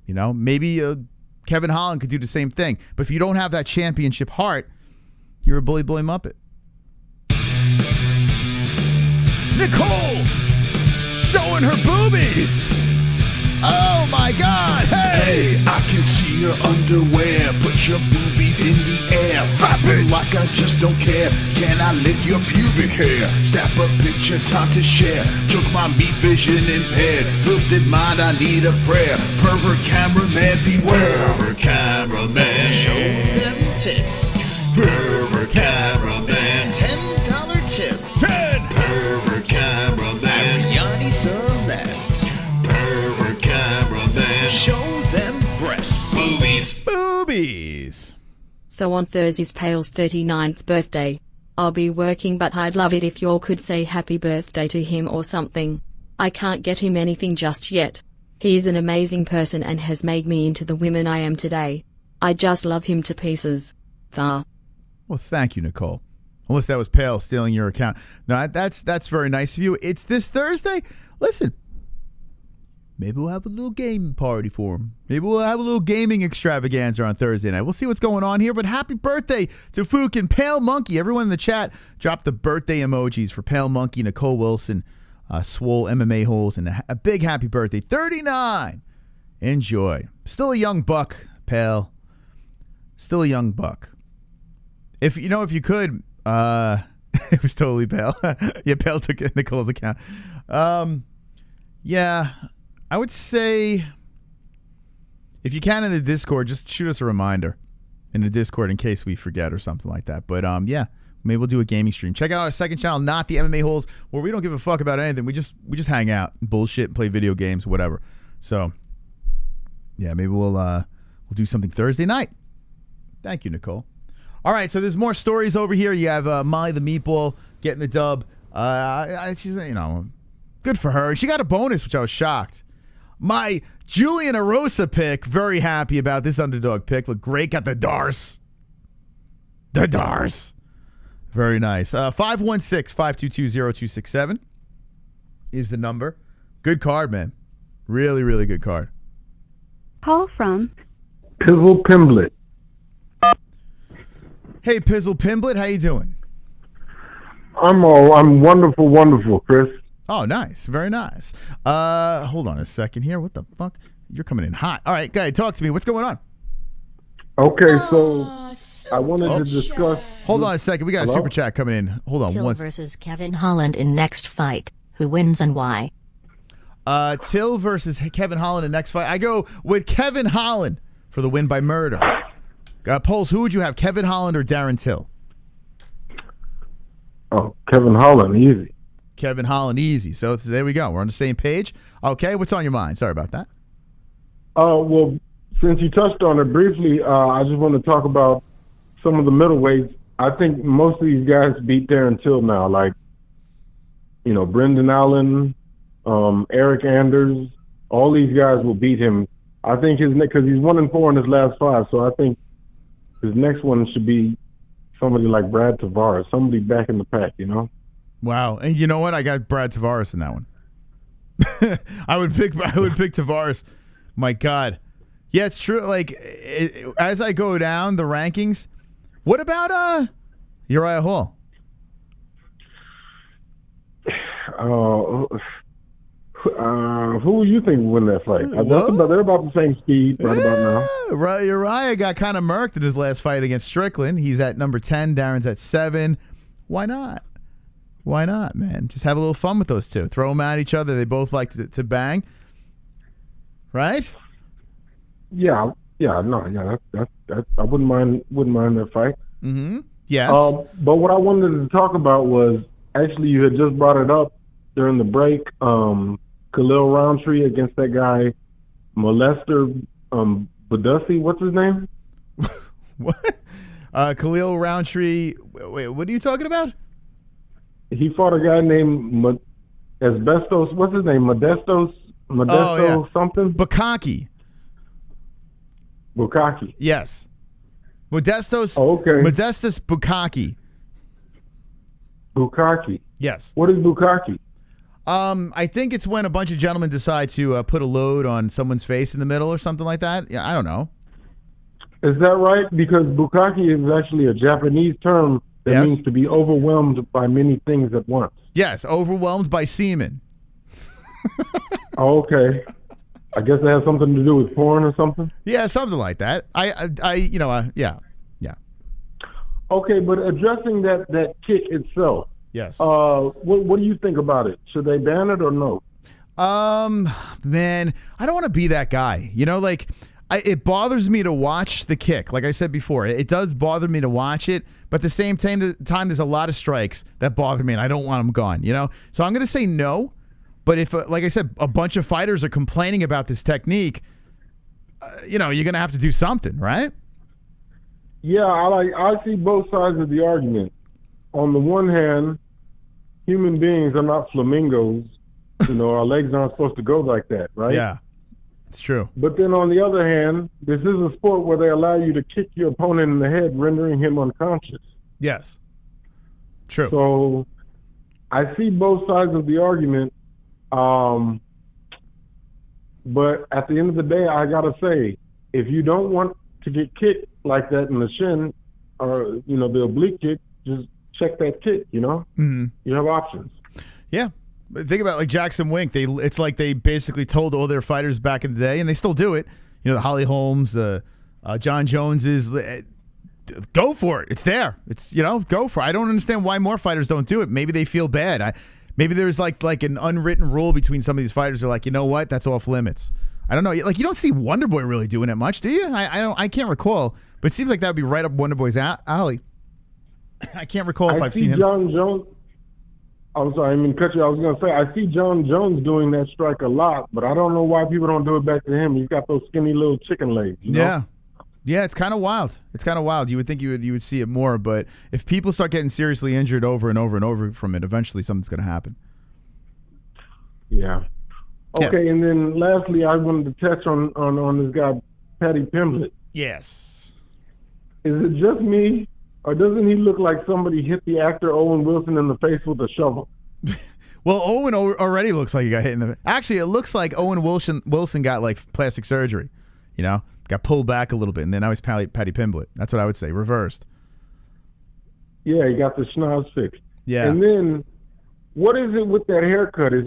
Maybe Kevin Holland could do the same thing. But if you don't have that championship heart, you're a bully muppet. Nicole showing her boobies. Oh my God! Hey, I can see your underwear. Put your boobies in the air. Flapping like I just don't care. Can I lick your pubic hair? Snap a picture, time to share. Took my meat vision impaired. Filthy mind, I need a prayer. Pervert cameraman, beware. Pervert cameraman, show them tits. Pervert cameraman, $10 tip. Pervert cameraman, Yanni Celeste. Pervert cameraman, show them breasts. Boobies. So on Thursday's Pale's 39th birthday, I'll be working, but I'd love it if y'all could say happy birthday to him or something. I can't get him anything just yet. He's an amazing person and has made me into the woman I am today. I just love him to pieces. Well, thank you, Nicole. Unless that was Pale stealing your account. No, that's very nice of you. It's this Thursday. Listen, maybe we'll have a little game party for him. Maybe we'll have a little gaming extravaganza on Thursday night. We'll see what's going on here. But happy birthday to Fook and Pale Monkey. Everyone in the chat, drop the birthday emojis for Pale Monkey, Nicole Wilson, Swole MMA-Holes, and a big happy birthday. 39. Enjoy. Still a young buck, Pale. Still a young buck. If you could, it was totally Pale. Yeah, Pale took Nicole's account. Yeah, I would say if you can in the Discord, just shoot us a reminder in the Discord in case we forget or something like that. But yeah, maybe we'll do a gaming stream. Check out our second channel, Not the MMA-Holes, where we don't give a fuck about anything. We just hang out, bullshit, play video games, whatever. So yeah, maybe we'll do something Thursday night. Thank you, Nicole. All right, so there's more stories over here. You have Molly the Meatball getting the dub. She's, good for her. She got a bonus, which I was shocked. My Julian Arosa pick, very happy about this underdog pick. Look great, got the Dars. The Dars. Very nice. 516-522-0267 is the number. Good card, man. Really, really good card. Call from Pizzle Pimblett. Hey, Pizzle Pimblett, how you doing? I'm wonderful, Chris. Oh, nice. Very nice. Hold on a second here. What the fuck? You're coming in hot. All right, guy, talk to me. What's going on? Okay, so I wanted to discuss... Hold on a second. We got a super chat coming in. Hold on. Till versus Kevin Holland in next fight. Who wins and why? Till versus Kevin Holland in next fight. I go with Kevin Holland for the win by murder. Poles, who would you have, Kevin Holland or Darren Till? Oh, Kevin Holland, easy. Kevin Holland, easy. So there we go. We're on the same page. Okay, what's on your mind? Sorry about that. Well, since you touched on it briefly, I just want to talk about some of the middleweights. I think most of these guys beat Darren Till now. Like, Brendan Allen, Eric Anders, all these guys will beat him. I think because he's 1-4 in his last 5, so I think his next one should be somebody like Brad Tavares, somebody back in the pack, Wow, and you know what? I got Brad Tavares in that one. I would pick Tavares. My God, Yeah, it's true. Like, as I go down the rankings, what about Uriah Hall? Who do you think will win that fight? They're about the same speed right about now. Uriah got kind of murked in his last fight against Strickland. He's at number 10. Darren's at 7. Why not? Why not, man? Just have a little fun with those two. Throw them at each other. They both like to bang. Right? Yeah. I wouldn't mind that fight. Mm-hmm. Yes. But what I wanted to talk about was, actually, you had just brought it up during the break. Khalil Roundtree against that guy, Molester Badussi. What's his name? What? Khalil Roundtree. Wait, what are you talking about? He fought a guy named Asbestos. What's his name? Modesto something? Bukaki. Yes. Modestos. Oh, okay. Modestus Bukaki. Bukaki. Yes. What is Bukaki? I think it's when a bunch of gentlemen decide to put a load on someone's face in the middle or something like that. Yeah, I don't know. Is that right? Because Bukaki is actually a Japanese term that means to be overwhelmed by many things at once. Yes, overwhelmed by semen. Oh, okay. I guess it has something to do with porn or something? Yeah, something like that. Yeah. Okay, but addressing that kick itself. Yes. What do you think about it? Should they ban it or no? Man, I don't want to be that guy. It bothers me to watch the kick. Like I said before, it does bother me to watch it. But at the same time, there's a lot of strikes that bother me, and I don't want them gone. So I'm going to say no. But if, like I said, a bunch of fighters are complaining about this technique, you're going to have to do something, right? Yeah, I see both sides of the argument. On the one hand, human beings are not flamingos. Our legs aren't supposed to go like that, right? Yeah, it's true. But then on the other hand, this is a sport where they allow you to kick your opponent in the head, rendering him unconscious. Yes. True. So I see both sides of the argument. But at the end of the day, I got to say, if you don't want to get kicked like that in the shin or, the oblique kick, just check that kick, Mm-hmm. You have options. Yeah. But think about Jackson Wink. It's like they basically told all their fighters back in the day, and they still do it. The Holly Holmes, the John Joneses, go for it. It's there. It's, go for it. I don't understand why more fighters don't do it. Maybe they feel bad. Maybe there's like an unwritten rule between some of these fighters. They're like, you know what? That's off limits. I don't know. You don't see Wonderboy really doing it much, do you? I can't recall, but it seems like that would be right up Wonderboy's alley. I can't recall if I've seen him. John Jones. I'm sorry, I didn't cut you. I was going to say, I see John Jones doing that strike a lot, but I don't know why people don't do it back to him. He's got those skinny little chicken legs. Yeah. Yeah, it's kind of wild. You would think you would see it more, but if people start getting seriously injured over and over and over from it, eventually something's going to happen. Yeah. Okay, Yes. And then lastly, I wanted to touch on this guy, Paddy Pimblett. Yes. Is it just me, or doesn't he look like somebody hit the actor Owen Wilson in the face with a shovel? Well, Owen already looks like he got hit in the... Actually, it looks like Owen Wilson got plastic surgery, Got pulled back a little bit, and then now he's Paddy Pimblett. That's what I would say, reversed. Yeah, he got the schnoz fixed. Yeah. And then, what is it with that haircut? Is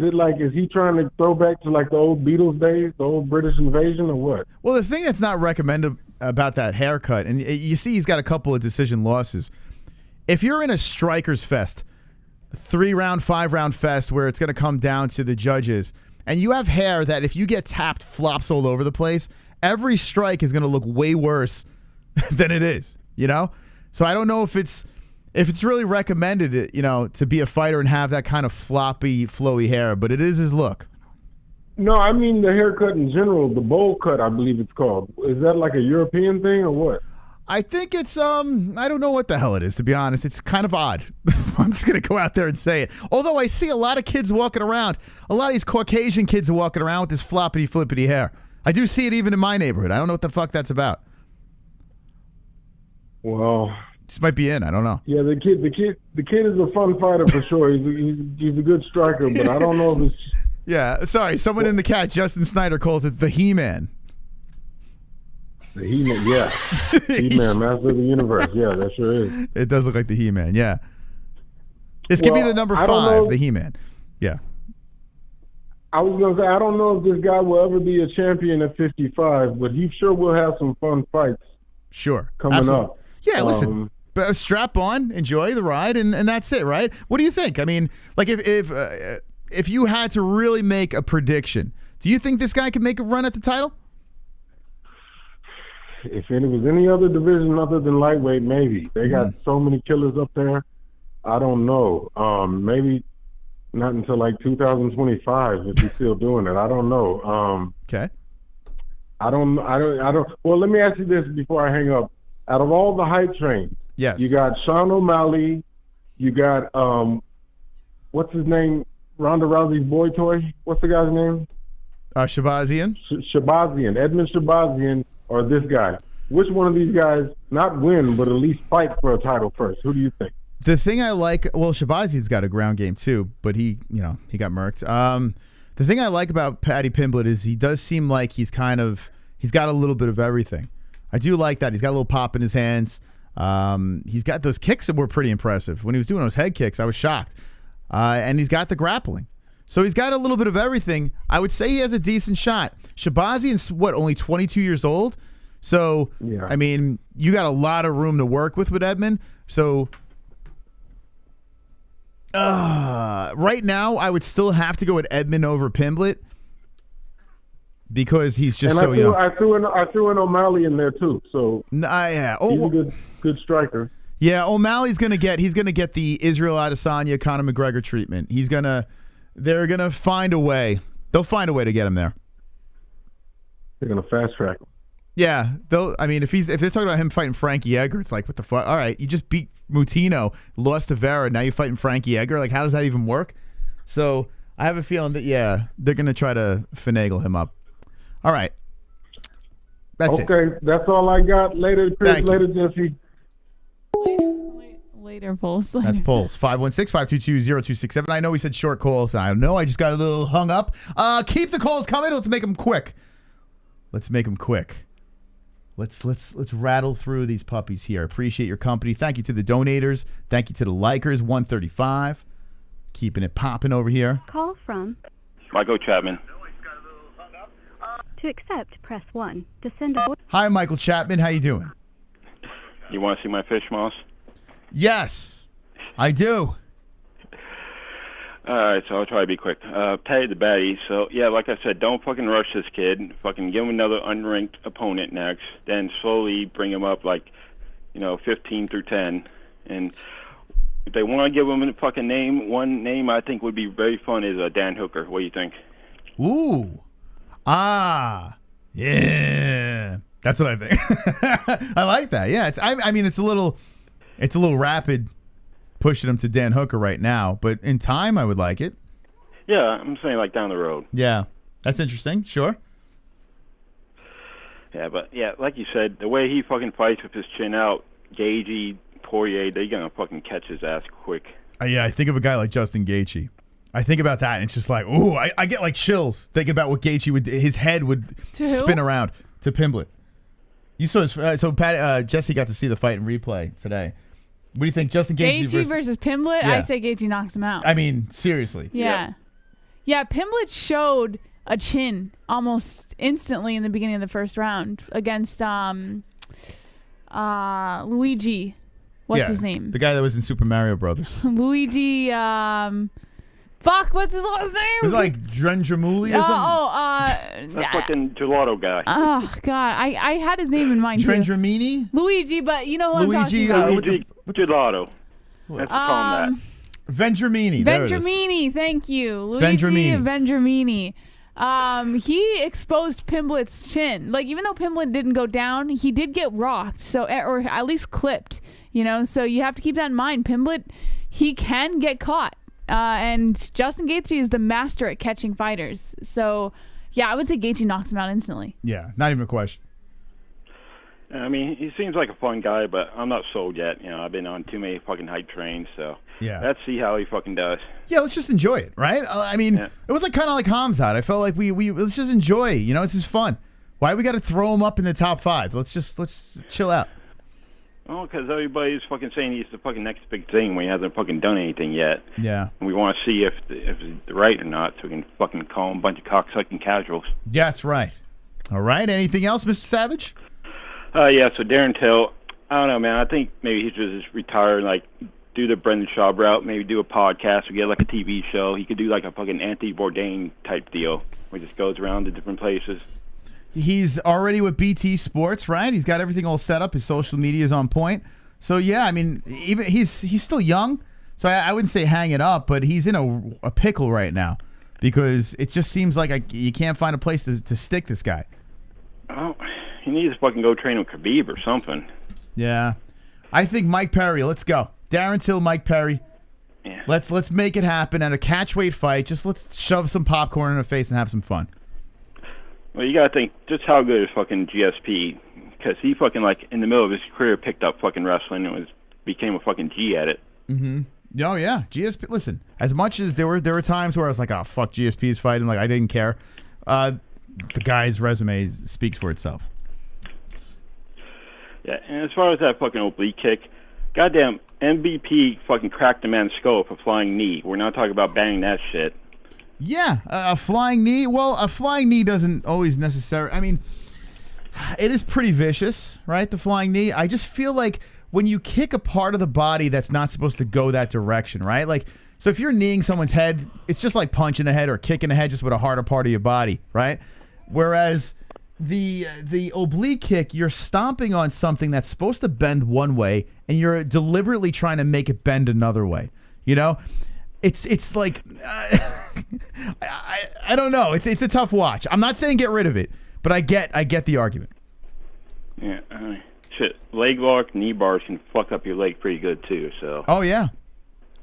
he trying to throw back to the old Beatles days, the old British invasion, or what? Well, the thing that's not recommended about that haircut, and you see he's got a couple of decision losses. If you're in a strikers fest, 3-round, 5-round fest, where it's going to come down to the judges, and you have hair that if you get tapped flops all over the place, every strike is going to look way worse than it is, So I don't know if it's really recommended, to be a fighter and have that kind of floppy, flowy hair, but it is his look. No, I mean the haircut in general, the bowl cut, I believe it's called. Is that like a European thing or what? I think it's, I don't know what the hell it is, to be honest. It's kind of odd. I'm just going to go out there and say it. Although I see a lot of kids walking around, a lot of these Caucasian kids are walking around with this floppity, flippity hair. I do see it even in my neighborhood. I don't know what the fuck that's about. Well, this might be in. I don't know. Yeah, the kid is a fun fighter for sure. He's a good striker, but I don't know if it's... Yeah, sorry. Someone in the chat, Justin Snyder, calls it the He-Man. The He-Man, yeah. He-Man, Master of the Universe. Yeah, that sure is. It does look like the He-Man, yeah. This could be the number 5, the He-Man. Yeah. I was going to say, I don't know if this guy will ever be a champion at 55, but he sure will have some fun fights. Sure. Coming up. Yeah, listen. But strap on, enjoy the ride, and that's it, right? What do you think? I mean, like if you had to really make a prediction, do you think this guy could make a run at the title? If it was any other division other than lightweight, maybe. They got so many killers up there. I don't know. Maybe not until like 2025 if he's still doing it. I don't know. Okay. I don't. Well, let me ask you this before I hang up. Out of all the hype trains, yes, you got Sean O'Malley, you got what's his name? Ronda Rousey's boy toy. What's the guy's name? Shabazian. Shabazian, Edmund Shabazian, or this guy. Which one of these guys not win, but at least fight for a title first? Who do you think? The thing I like, well, Shabazian's got a ground game too, but he got murked. The thing I like about Paddy Pimblett is he does seem like he's got a little bit of everything. I do like that. He's got a little pop in his hands. He's got those kicks that were pretty impressive. When he was doing those head kicks, I was shocked. And he's got the grappling. So he's got a little bit of everything. I would say he has a decent shot. Shabazian's, only 22 years old? So, yeah. I mean, you got a lot of room to work with Edmund. So, right now, I would still have to go with Edmund over Pimblett because he's just so young. I threw in O'Malley in there too. So, yeah. He's a good striker. Yeah, O'Malley's gonna get the Israel Adesanya, Conor McGregor treatment. They're gonna find a way. They'll find a way to get him there. They're gonna fast track him. Yeah, if they're talking about him fighting Frankie Edgar, it's like, what the fuck? All right, you just beat Mutino, lost to Vera, now you're fighting Frankie Edgar. Like, how does that even work? So I have a feeling that they're gonna try to finagle him up. All right, that's it. Okay, that's all I got. Later, Chris. Later, Jesse. Later, Pulse. That's Pulse. 516-522-0267. I know we said short calls. I know I just got a little hung up. Keep the calls coming. Let's make them quick. Let's rattle through these puppies here. Appreciate your company. Thank you to the donators. Thank you to the likers. 135. Keeping it popping over here. Call from Michael Chapman. To accept, press 1. To send a voice. Hi, Michael Chapman. How you doing? You want to see my fish, Moss? Yes, I do. All right, so I'll try to be quick. Paddy the Batty. So, yeah, like I said, don't fucking rush this kid. Fucking give him another unranked opponent next. Then slowly bring him up, 15 through 10. And if they want to give him a fucking name, one name I think would be very fun is Dan Hooker. What do you think? Ooh. Yeah. That's what I think. I like that. Yeah, it's a little rapid pushing him to Dan Hooker right now, but in time I would like it. Yeah, I'm saying down the road. Yeah. That's interesting. Sure. Yeah, but like you said, the way he fucking fights with his chin out, Gaethje, Poirier, they're gonna fucking catch his ass quick. Yeah, I think of a guy like Justin Gaethje. I think about that, and it's just like, ooh, I get chills thinking about what Gaethje his head would spin around to Pimblett. You saw Jesse got to see the fight in replay today. What do you think, Justin Gaethje versus Pimblett? Yeah. I say Gaethje knocks him out. I mean, seriously. Yeah. Yeah, Pimblett showed a chin almost instantly in the beginning of the first round against Luigi. What's his name? The guy that was in Super Mario Brothers. Luigi, what's his last name? It was like Drendramouli or something? That fucking gelato guy. Oh, God. I had his name in mind, too. Drendramini? Luigi, but you know who I'm talking about. Luigi Gelato. Let's call him that. Vendramini. Vendramini, thank you. Luigi Vendramini. He exposed Pimblett's chin. Even though Pimblett didn't go down, he did get rocked, or at least clipped, so you have to keep that in mind. Pimblett, he can get caught. And Justin Gaethje is the master at catching fighters. So, yeah, I would say Gaethje knocks him out instantly. Yeah, not even a question. I mean, he seems like a fun guy, but I'm not sold yet. I've been on too many fucking hype trains, so yeah, let's see how he fucking does. Yeah, let's just enjoy it, right? It was kind of like HELWANI. I felt like we let's just enjoy. It's just fun. Why we got to throw him up in the top 5? Let's chill out. Oh, because everybody's fucking saying he's the fucking next big thing when he hasn't fucking done anything yet. Yeah. And we want to see if it's right or not, so we can fucking call him a bunch of cocksucking casuals. Yes, right. All right. Anything else, Mr. Savage? Yeah. So Darren Till, I don't know, man. I think maybe he should just retire and like do the Brendan Schaub route. Maybe do a podcast or get like a TV show. He could do like a fucking Anthony Bourdain type deal, where he just goes around to different places. He's already with BT Sports, right? He's got everything all set up. His social media is on point. So yeah, I mean, even he's still young, so I wouldn't say hang it up, but he's in a pickle right now because it just seems like you can't find a place to stick this guy. Oh, he needs to fucking go train with Khabib or something. Yeah, I think Mike Perry. Let's go, Darren Till, Mike Perry. Yeah. Let's make it happen at a catchweight fight. Just let's shove some popcorn in her face and have some fun. Well, you gotta think just how good is fucking GSP, because he fucking like in the middle of his career picked up fucking wrestling and became a fucking G at it. Mm-hmm. Oh yeah, GSP. Listen, as much as there were times where I was like, oh fuck, GSP's fighting, like I didn't care. The guy's resume speaks for itself. Yeah, and as far as that fucking oblique kick, goddamn MVP fucking cracked the man's skull with a flying knee. We're not talking about banging that shit. Yeah, a flying knee. Well, a flying knee doesn't always necessarily. I mean, it is pretty vicious, right? The flying knee. I just feel like when you kick a part of the body that's not supposed to go that direction, right? Like, so if you're kneeing someone's head, it's just like punching the head or kicking the head just with a harder part of your body, right? Whereas the oblique kick, you're stomping on something that's supposed to bend one way, and you're deliberately trying to make it bend another way. You know? It's like I don't know. It's a tough watch. I'm not saying get rid of it, but I get the argument. Yeah, shit. Leg lock, knee bars can fuck up your leg pretty good too. So. Oh yeah,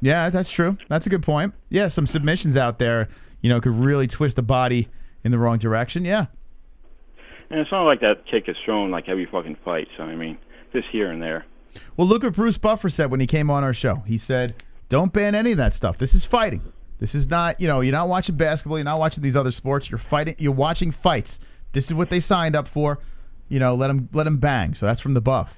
that's true. That's a good point. Yeah, some submissions out there, could really twist the body in the wrong direction. Yeah. And it's not like that kick is thrown like every fucking fight. So I mean, just here and there. Well, look what Bruce Buffer said when he came on our show. He said, don't ban any of that stuff. This is fighting. This is not, you're not watching basketball. You're not watching these other sports. You're fighting. You're watching fights. This is what they signed up for. Let them bang. So that's from the Buff.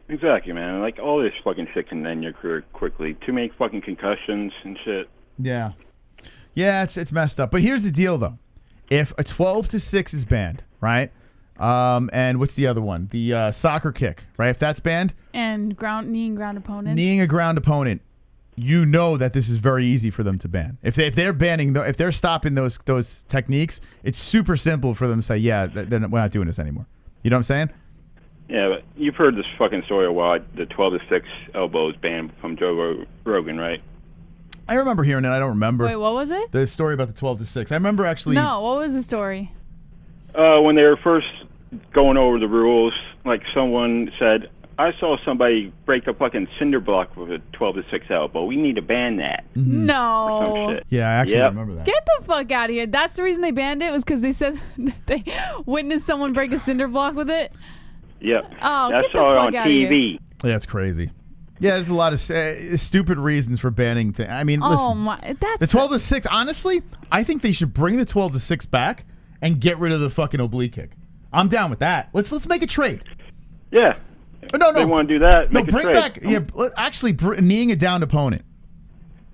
Exactly, man. Like, all this fucking shit can end your career quickly. Too many fucking concussions and shit. Yeah. Yeah, it's messed up. But here's the deal, though. If a 12-6 is banned, right? And what's the other one? The soccer kick, right? If that's banned. And kneeing ground opponents. Kneeing a ground opponent. You know that this is very easy for them to ban. If they're banning, if they're stopping those techniques, it's super simple for them to say, yeah, we're not doing this anymore. You know what I'm saying? Yeah, but you've heard this fucking story a while. The 12-6 elbows banned from Joe Rogan, right? I remember hearing it. I don't remember. Wait, what was it? The story about the 12-6. I remember actually. No, what was the story? When they were first going over the rules, like someone said, I saw somebody break a fucking cinder block with a 12-6 elbow. We need to ban that. Mm-hmm. No. Yeah, I actually remember that. Get the fuck out of here. That's the reason they banned it, was because they said that they witnessed someone break a cinder block with it? Yep. Oh, that's get the all fuck on out of here. TV. Yeah, it's crazy. Yeah, there's a lot of stupid reasons for banning things. I mean, listen. Oh my, the 12-6, honestly, I think they should bring the 12-6 back and get rid of the fucking oblique kick. I'm down with that. Let's make a trade. Yeah. No. They want to do that. No, make a bring trade. back. Yeah, actually, kneeing a downed opponent.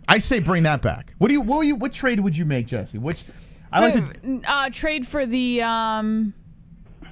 I say bring that back. What trade would you make, Jesse? Trade for the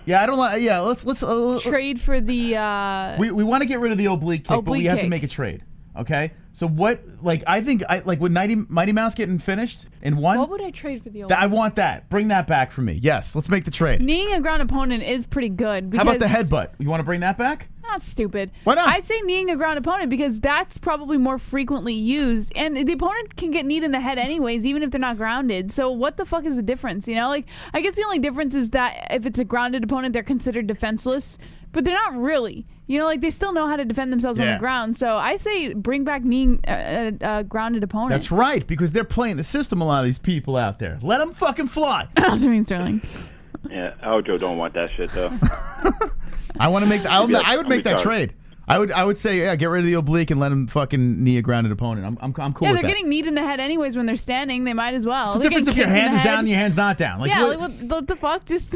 Yeah, I don't like. Yeah, let's trade for the. We want to get rid of the oblique kick, but we have to make a trade. Okay. So what? Like I think when Mighty Mouse getting finished in one. What would I trade for the oblique? I want that. Bring that back for me. Yes, let's make the trade. Kneeing a ground opponent is pretty good. How about the headbutt? You want to bring that back? That's stupid. Why not? I'd say kneeing a ground opponent because that's probably more frequently used, and the opponent can get kneed in the head anyways, even if they're not grounded. So what the fuck is the difference? Like, I guess the only difference is that if it's a grounded opponent, they're considered defenseless, but they're not really. Like, they still know how to defend themselves on the ground. So I say bring back kneeing a grounded opponent. That's right, because they're playing the system, a lot of these people out there. Let them fucking fly. Aljamain Sterling. Yeah, Aljo don't want that shit, though. I want to make. I would make that trade. I would say, get rid of the oblique and let them fucking knee a grounded opponent. I'm cool with that. Yeah, they're getting kneed in the head anyways when they're standing. They might as well. It's the difference if your hand is down and your hand's not down. Like, what the fuck? Just.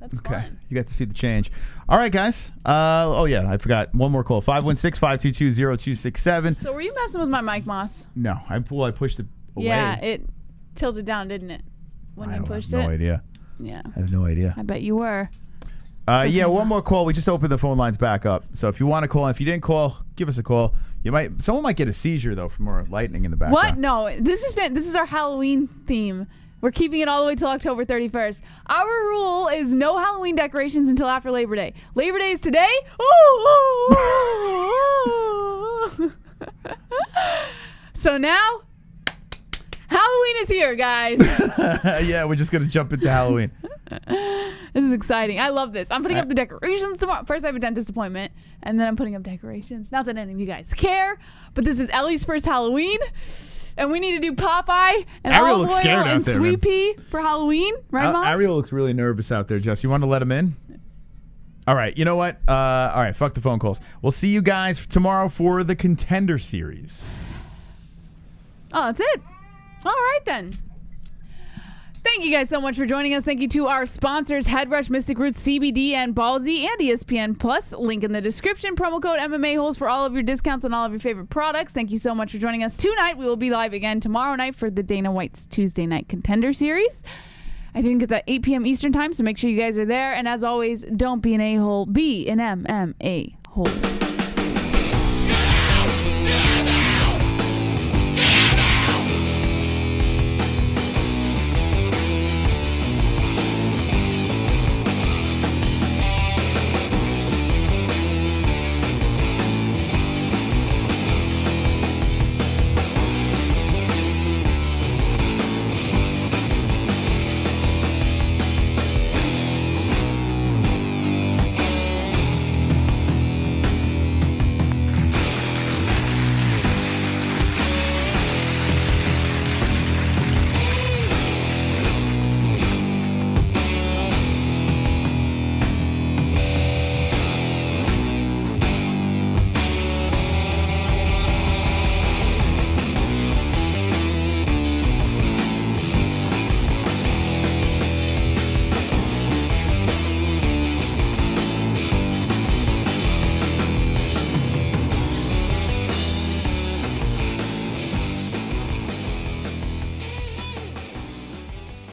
That's Okay. fun. You got to see the change. All right, guys. Oh, yeah. I forgot. One more call. 516-522-0267. So were you messing with my mic, Moss? No. I pushed it away. Yeah, it tilted down, didn't it? When you pushed it? No idea. Yeah. I have no idea. I bet you were. Yeah, one more call. We just opened the phone lines back up. So if you want to call, if you didn't call, give us a call. Someone might get a seizure though from more lightning in the background. What? No, this is our Halloween theme. We're keeping it all the way till October 31st. Our rule is no Halloween decorations until after Labor Day. Labor Day is today. So now, Halloween is here, guys. Yeah, we're just gonna jump into Halloween. This is exciting. I love this. I'm putting up the decorations tomorrow. First, I have a dentist appointment, and then I'm putting up decorations. Not that any of you guys care, but this is Ellie's first Halloween, and we need to do Popeye and Ariel olive looks oil scared out and there, Sweet man. Pea for Halloween, right, Mom? Ariel looks really nervous out there, Jess. You want to let him in? All right. You know what? All right. Fuck the phone calls. We'll see you guys tomorrow for the Contender Series. Oh, that's it. All right, then. Thank you guys so much for joining us. Thank you to our sponsors, Headrush, Mystic Roots, CBD, and Ballsy, and ESPN Plus. Link in the description. Promo code MMA-Holes for all of your discounts on all of your favorite products. Thank you so much for joining us tonight. We will be live again tomorrow night for the Dana White's Tuesday Night Contender Series. I think it's at 8 p.m. Eastern Time, so make sure you guys are there. And as always, don't be an a-hole. Be an MMA-Hole.